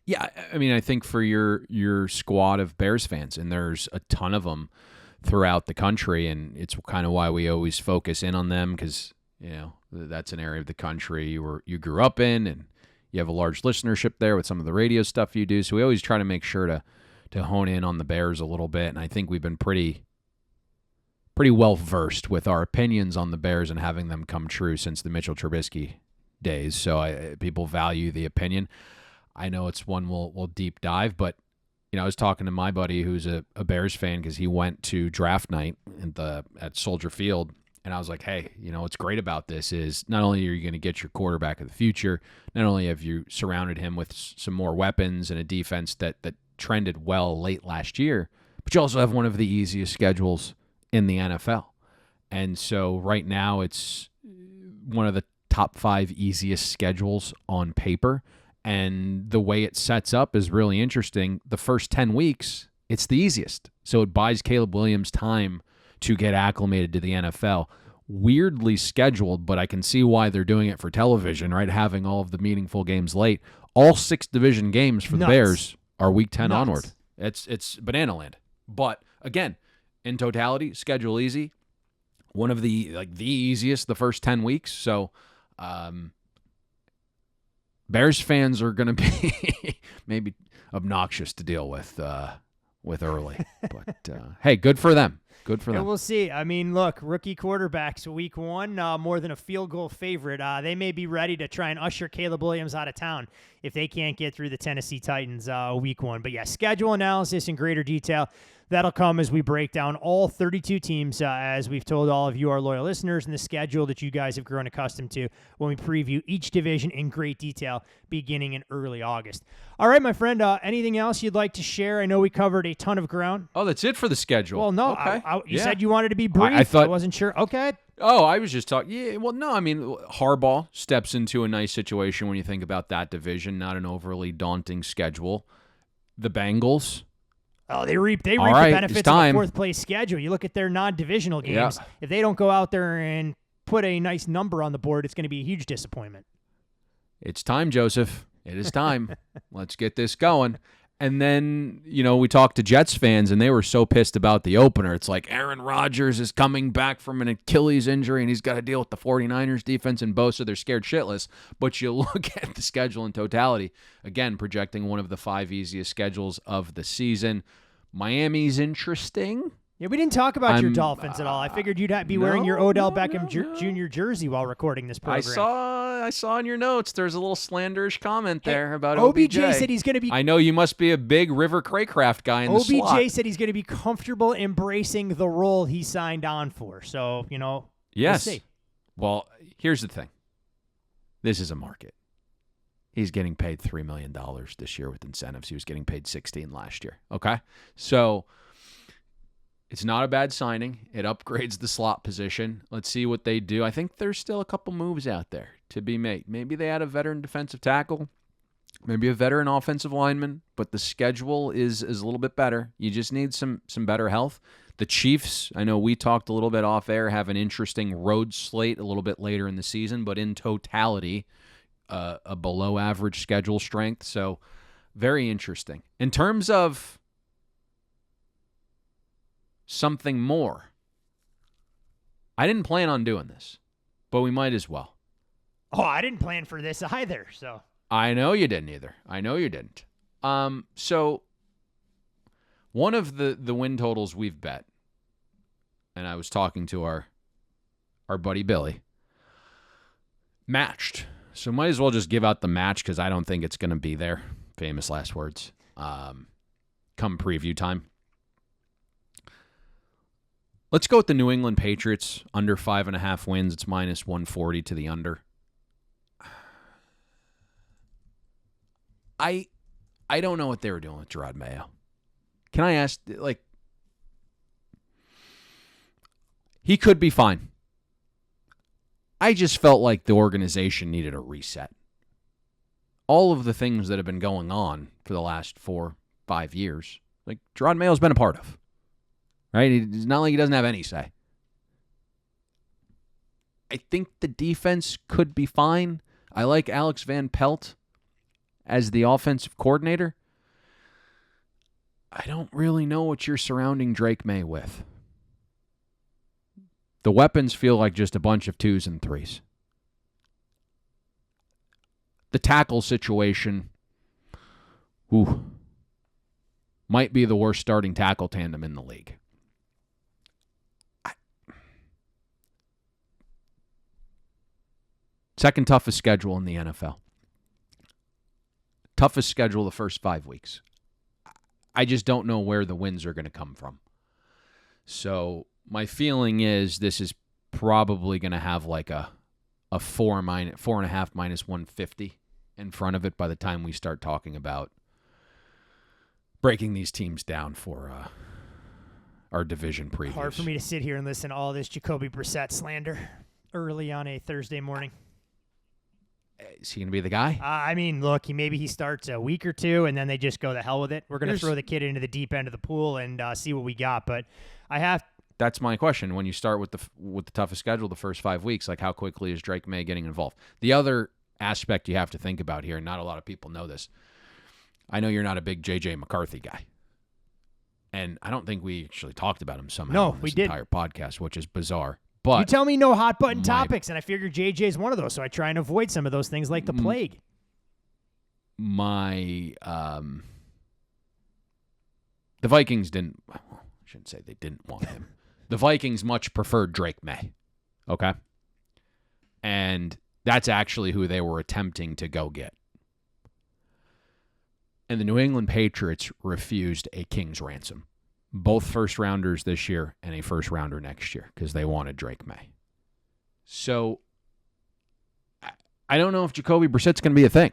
Yeah, I mean, I think for your squad of Bears fans, and there's a ton of them throughout the country, and it's kind of why we always focus in on them, because that's an area of the country you grew up in, and you have a large listenership there with some of the radio stuff you do. So we always try to make sure to hone in on the Bears a little bit, and I think we've been pretty well versed with our opinions on the Bears and having them come true since the Mitchell Trubisky days. So people value the opinion. I know it's one we'll deep dive, but I was talking to my buddy who's a Bears fan because he went to draft night at Soldier Field, and I was like, hey, what's great about this is not only are you going to get your quarterback of the future, not only have you surrounded him with some more weapons and a defense that trended well late last year, but you also have one of the easiest schedules in the NFL. And so right now it's one of the top 5 easiest schedules on paper. And the way it sets up is really interesting. The first 10 weeks, it's the easiest. So it buys Caleb Williams time to get acclimated to the NFL. Weirdly scheduled, but I can see why they're doing it for television, right? Having all of the meaningful games late. All 6 division games for the Bears are week 10 onward. It's banana land. But again, in totality, schedule easy. One of the easiest the first 10 weeks. So Bears fans are going to be maybe obnoxious to deal with early. But hey, good for them. Good for them. And we'll see. I mean, look, rookie quarterbacks week 1, more than a field goal favorite. They may be ready to try and usher Caleb Williams out of town if they can't get through the Tennessee Titans week 1. But yeah, schedule analysis in greater detail. That'll come as we break down all 32 teams, as we've told all of you, our loyal listeners, and the schedule that you guys have grown accustomed to when we preview each division in great detail beginning in early August. All right, my friend, anything else you'd like to share? I know we covered a ton of ground. Oh, that's it for the schedule. Well, no, okay. You said you wanted to be brief. I thought, I wasn't sure. Okay. Oh, I was just talking. Yeah, well, no, I mean, Harbaugh steps into a nice situation when you think about that division, not an overly daunting schedule. The Bengals. Oh, they reap the right, benefits of a fourth-place schedule. You look at their non-divisional games. Yeah. If they don't go out there and put a nice number on the board, it's going to be a huge disappointment. It's time, Joseph. It is time. Let's get this going. And then, we talked to Jets fans, and they were so pissed about the opener. It's like Aaron Rodgers is coming back from an Achilles injury, and he's got to deal with the 49ers defense and Bosa. They're scared shitless. But you look at the schedule in totality, again, projecting one of the 5 easiest schedules of the season. Miami's interesting. Yeah, we didn't talk about your Dolphins at all. I figured you'd be wearing your Odell Beckham Jr. jersey while recording this program. I saw in your notes there's a little slanderish comment there about OBJ said he's going to be... I know you must be a big River Craycraft guy in the slot. OBJ said he's going to be comfortable embracing the role he signed on for. So, yes. We'll see. Well, here's the thing. This is a market. He's getting paid $3 million this year with incentives. He was getting paid $16 million last year. Okay? So... it's not a bad signing. It upgrades the slot position. Let's see what they do. I think there's still a couple moves out there to be made. Maybe they add a veteran defensive tackle, maybe a veteran offensive lineman, but the schedule is a little bit better. You just need some better health. The Chiefs, I know we talked a little bit off air, have an interesting road slate a little bit later in the season, but in totality, a below average schedule strength. So very interesting. In terms of something more. I didn't plan on doing this, but we might as well. Oh, I didn't plan for this either, so. I know you didn't either. I know you didn't. So one of the win totals we've bet, and I was talking to our buddy Billy, matched. So might as well just give out the match because I don't think it's going to be there. Famous last words. Come preview time. Let's go with the New England Patriots under 5.5 wins. It's minus 140 to the under. I don't know what they were doing with Gerard Mayo. Can I ask, like, he could be fine. I just felt like the organization needed a reset. All of the things that have been going on for the last 4-5 years, like Gerard Mayo's been a part of. Right? It's not like he doesn't have any say. I think the defense could be fine. I like Alex Van Pelt as the offensive coordinator. I don't really know what you're surrounding Drake May with. The weapons feel like just a bunch of 2s and 3s. The tackle situation, might be the worst starting tackle tandem in the league. Second toughest schedule in the NFL. Toughest schedule the first 5 weeks. I just don't know where the wins are going to come from. So my feeling is this is probably going to have like a 4.5 minus 150 in front of it by the time we start talking about breaking these teams down for our division previews. Hard for me to sit here and listen to all this Jacoby Brissett slander early on a Thursday morning. Is he going to be the guy? I mean, look, maybe he starts a week or two, and then they just go the hell with it. We're going to throw the kid into the deep end of the pool and see what we got. But that's my question. When you start with the toughest schedule, the first 5 weeks, like how quickly is Drake May getting involved? The other aspect you have to think about here, and not a lot of people know this. I know you're not a big J.J. McCarthy guy, and I don't think we actually talked about him somehow in this entire podcast, which is bizarre. But you tell me no hot button topics, and I figure JJ's one of those, so I try and avoid some of those things like the plague. The Vikings didn't. Well, I shouldn't say they didn't want him. The Vikings much preferred Drake May. Okay, and that's actually who they were attempting to go get. And the New England Patriots refused a king's ransom. Both first-rounders this year and a first-rounder next year because they wanted Drake May. So, I don't know if Jacoby Brissett's going to be a thing.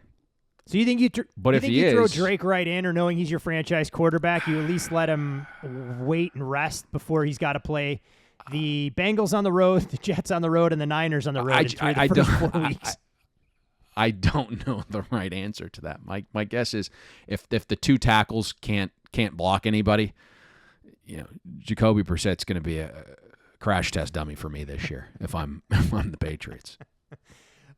So you think you is, throw Drake right in, or knowing he's your franchise quarterback, you at least let him wait and rest before he's got to play the Bengals on the road, the Jets on the road, and the Niners on the road the first 4 weeks? I don't know the right answer to that. My guess is if the two tackles can't block anybody, Jacoby Brissett's going to be a crash test dummy for me this year if I'm the Patriots.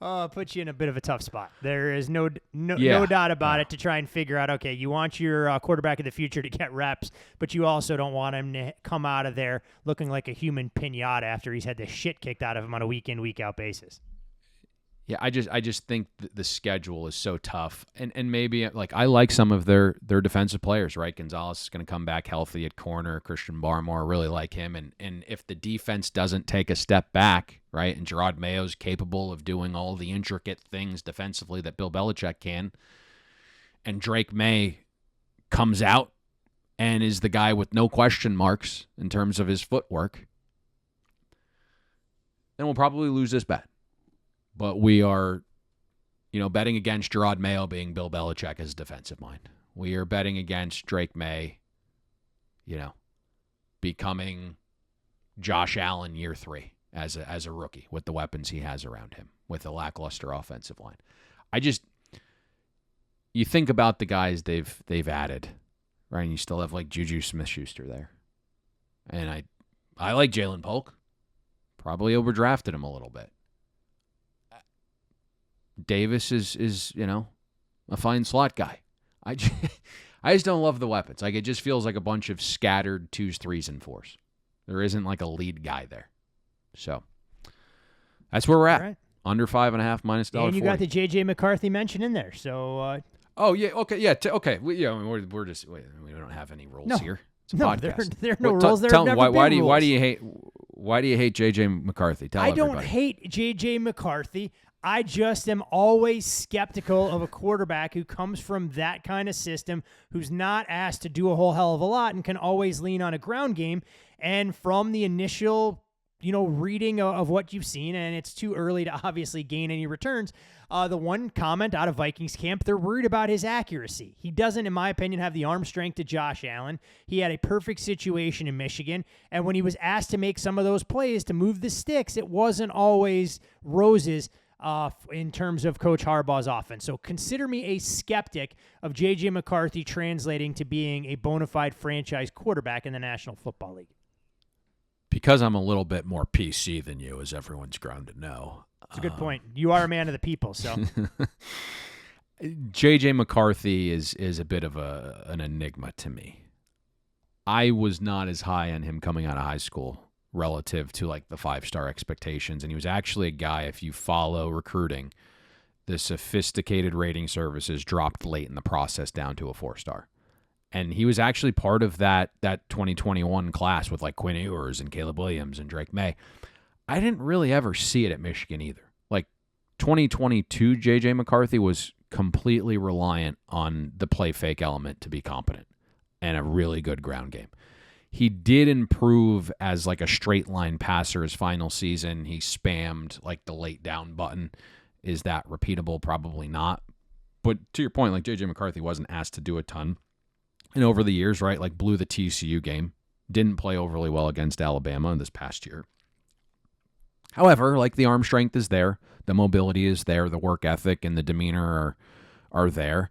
Put you in a bit of a tough spot. There is no doubt about it to try and figure out, okay, you want your quarterback of the future to get reps, but you also don't want him to come out of there looking like a human pinata after he's had the shit kicked out of him on a week-in, week-out basis. Yeah, I just think the schedule is so tough, and maybe like I like some of their defensive players, right? Gonzalez is going to come back healthy at corner. Christian Barmore, really like him, and if the defense doesn't take a step back, right, and Gerard Mayo's capable of doing all the intricate things defensively that Bill Belichick can, and Drake May comes out and is the guy with no question marks in terms of his footwork, then we'll probably lose this bet. But we are, betting against Gerard Mayo being Bill Belichick as defensive mind. We are betting against Drake May, becoming Josh Allen year 3 as a rookie with the weapons he has around him, with a lackluster offensive line. You think about the guys they've added, right? And you still have like Juju Smith-Schuster there. And I like Jalen Polk. Probably overdrafted him a little bit. Davis is a fine slot guy. I just don't love the weapons. Like, it just feels like a bunch of scattered 2s, 3s, and 4s. There isn't like a lead guy there. So that's where we're at. Right. Under 5.5 minus $1.40. And you got the J.J. McCarthy mention in there. So Oh yeah, okay, yeah, okay. We don't have any rules here. It's a podcast. There are no rules. There have never been why rules. Why do you hate JJ McCarthy? Tell everybody. I don't hate JJ McCarthy. I just am always skeptical of a quarterback who comes from that kind of system, who's not asked to do a whole hell of a lot and can always lean on a ground game. And from the initial, reading of what you've seen, and it's too early to obviously gain any returns, the one comment out of Vikings camp, they're worried about his accuracy. He doesn't, in my opinion, have the arm strength to Josh Allen. He had a perfect situation in Michigan, and when he was asked to make some of those plays to move the sticks, it wasn't always roses in terms of Coach Harbaugh's offense. So consider me a skeptic of J.J. McCarthy translating to being a bona fide franchise quarterback in the National Football League. Because I'm a little bit more PC than you, as everyone's grown to know. It's a good point. You are a man of the people, so. J.J. McCarthy is a bit of an enigma to me. I was not as high on him coming out of high school relative to like the 5-star expectations. And he was actually a guy, if you follow recruiting, the sophisticated rating services dropped late in the process down to a 4-star. And he was actually part of that 2021 class with like Quinn Ewers and Caleb Williams and Drake May. I didn't really ever see it at Michigan either. Like 2022, J.J. McCarthy was completely reliant on the play fake element to be competent and a really good ground game. He did improve as like a straight line passer his final season. He spammed like the late down button. Is that repeatable? Probably not. But to your point, like J.J. McCarthy wasn't asked to do a ton. And over the years, right, like blew the TCU game. Didn't play overly well against Alabama in this past year. However, like the arm strength is there. The mobility is there. The work ethic and the demeanor are there.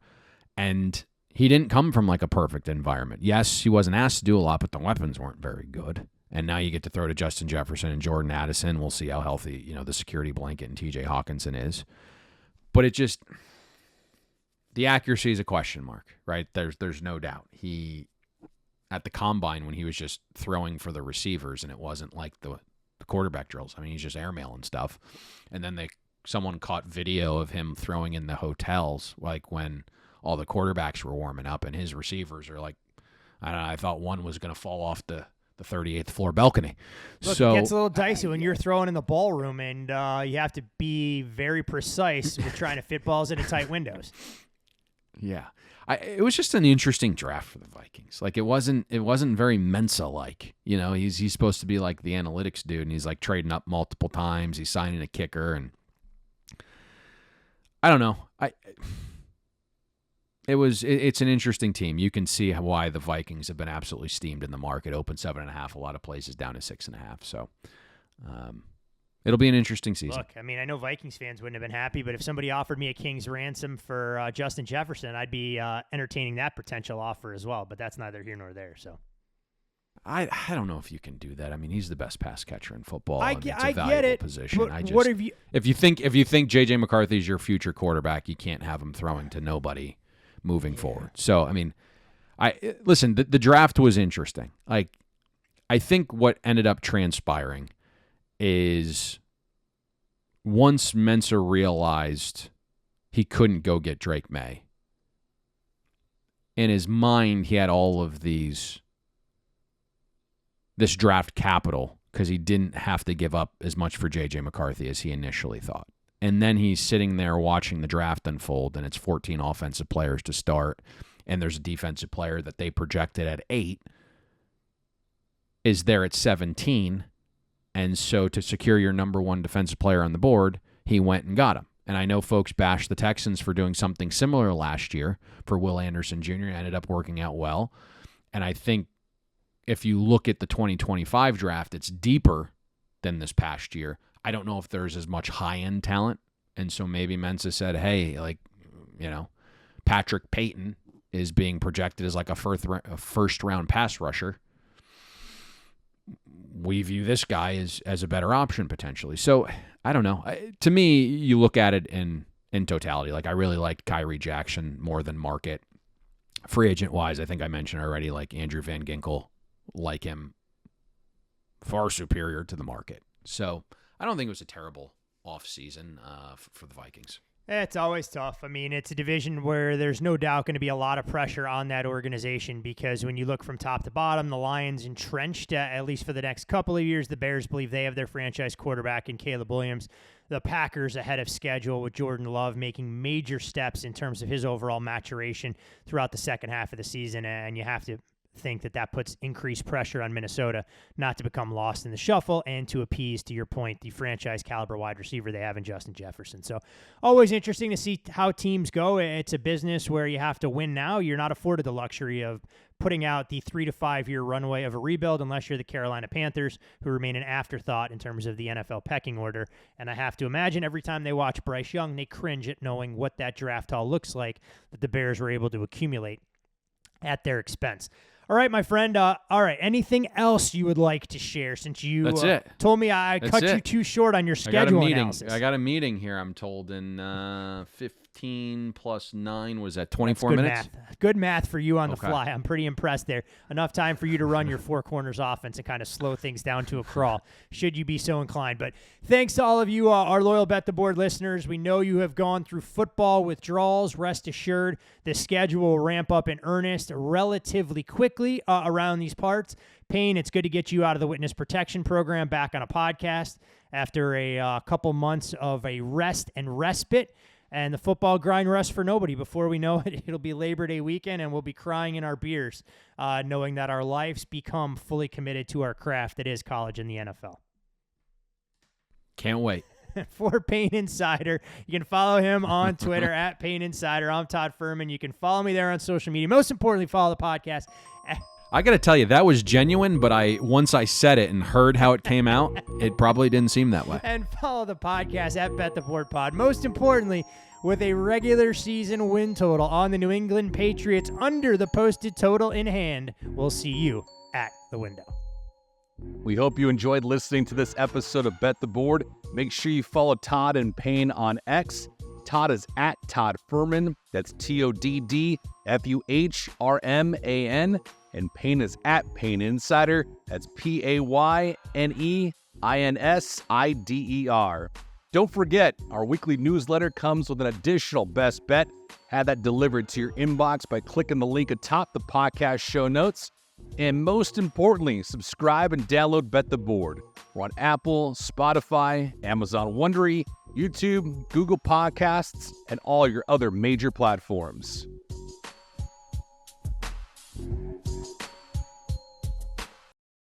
And he didn't come from like a perfect environment. Yes, he wasn't asked to do a lot, but the weapons weren't very good. And now you get to throw to Justin Jefferson and Jordan Addison. We'll see how healthy, the security blanket and TJ Hawkinson is. But it just, the accuracy is a question mark, right? There's no doubt. He, at the combine when he was just throwing for the receivers and it wasn't like the quarterback drills. I mean, he's just airmailing stuff. And then someone caught video of him throwing in the hotels, like when all the quarterbacks were warming up and his receivers are like, I don't know, I thought one was going to fall off the 38th floor balcony. Look, so it gets a little dicey when you're throwing in the ballroom and you have to be very precise with trying to fit balls into tight windows. Yeah. It was just an interesting draft for the Vikings. Like it wasn't very Mensa-like. He's supposed to be like the analytics dude, and he's like trading up multiple times. He's signing a kicker, and I don't know. It's an interesting team. You can see why the Vikings have been absolutely steamed in the market. Open 7.5, a lot of places down to 6.5. So it'll be an interesting season. Look, I mean, I know Vikings fans wouldn't have been happy, but if somebody offered me a king's ransom for Justin Jefferson, I'd be entertaining that potential offer as well. But that's neither here nor there. So I don't know if you can do that. I mean, he's the best pass catcher in football. I it's a get valuable it. position. But what have you? If you think JJ McCarthy's your future quarterback, you can't have him throwing to nobody moving forward. So I mean, listen. The draft was interesting. Like, I think what ended up transpiring is once Mensa realized he couldn't go get Drake May, in his mind he had all of this draft capital because he didn't have to give up as much for J.J. McCarthy as he initially thought. And then he's sitting there watching the draft unfold, and it's 14 offensive players to start, and there's a defensive player that they projected at 8 is there at 17. And so to secure your number one defensive player on the board, he went and got him. And I know folks bashed the Texans for doing something similar last year for Will Anderson Jr. It ended up working out well. And I think if you look at the 2025 draft, it's deeper than this past year. I don't know if there's as much high-end talent. And so maybe Mensa said, hey, Patrick Payton is being projected as like a first-round pass rusher. We view this guy as a better option potentially. So I don't know. To me, you look at it in totality. Like I really liked Kyrie Jackson more than market. Free agent wise, I think I mentioned already, like Andrew Van Ginkel, like him far superior to the market. So I don't think it was a terrible offseason for the Vikings. It's always tough. I mean, it's a division where there's no doubt going to be a lot of pressure on that organization because when you look from top to bottom, the Lions entrenched, at least for the next couple of years. The Bears believe they have their franchise quarterback in Caleb Williams. The Packers ahead of schedule with Jordan Love making major steps in terms of his overall maturation throughout the second half of the season, and you have to think that puts increased pressure on Minnesota not to become lost in the shuffle and to appease, to your point, the franchise caliber wide receiver they have in Justin Jefferson. So always interesting to see how teams go. It's a business where you have to win now. You're not afforded the luxury of putting out the 3 to 5 year runway of a rebuild unless you're the Carolina Panthers, who remain an afterthought in terms of the NFL pecking order. And I have to imagine every time they watch Bryce Young, they cringe at knowing what that draft haul looks like that the Bears were able to accumulate at their expense. All right, my friend. All right, anything else you would like to share since you That's it. told me I cut you too short on your schedule analysis? I got a meeting here, I'm told, in 15 plus 9 was at 24 minutes. Good math for you on the fly. I'm pretty impressed there. Enough time for you to run your four corners offense and kind of slow things down to a crawl, should you be so inclined. But thanks to all of you, our loyal Bet the Board listeners. We know you have gone through football withdrawals. Rest assured, the schedule will ramp up in earnest relatively quickly around these parts. Payne, it's good to get you out of the witness protection program back on a podcast after a couple months of a rest and respite. And the football grind rests for nobody. Before we know it, it'll be Labor Day weekend, and we'll be crying in our beers, knowing that our lives become fully committed to our craft that is college and the NFL. Can't wait. For Payne Insider, you can follow him on Twitter at Payne Insider. I'm Todd Fuhrman. You can follow me there on social media. Most importantly, follow the podcast. I got to tell you, that was genuine, but once I said it and heard how it came out, it probably didn't seem that way. And follow the podcast at Bet the Board Pod. Most importantly, with a regular season win total on the New England Patriots under the posted total in hand, we'll see you at the window. We hope you enjoyed listening to this episode of Bet the Board. Make sure you follow Todd and Payne on X. Todd is at Todd Fuhrman. That's TODDFUHRMAN. And Payne is at Payne Insider. That's PAYNEINSIDER. Don't forget, our weekly newsletter comes with an additional best bet. Have that delivered to your inbox by clicking the link atop the podcast show notes. And most importantly, subscribe and download Bet the Board. We're on Apple, Spotify, Amazon Wondery, YouTube, Google Podcasts, and all your other major platforms.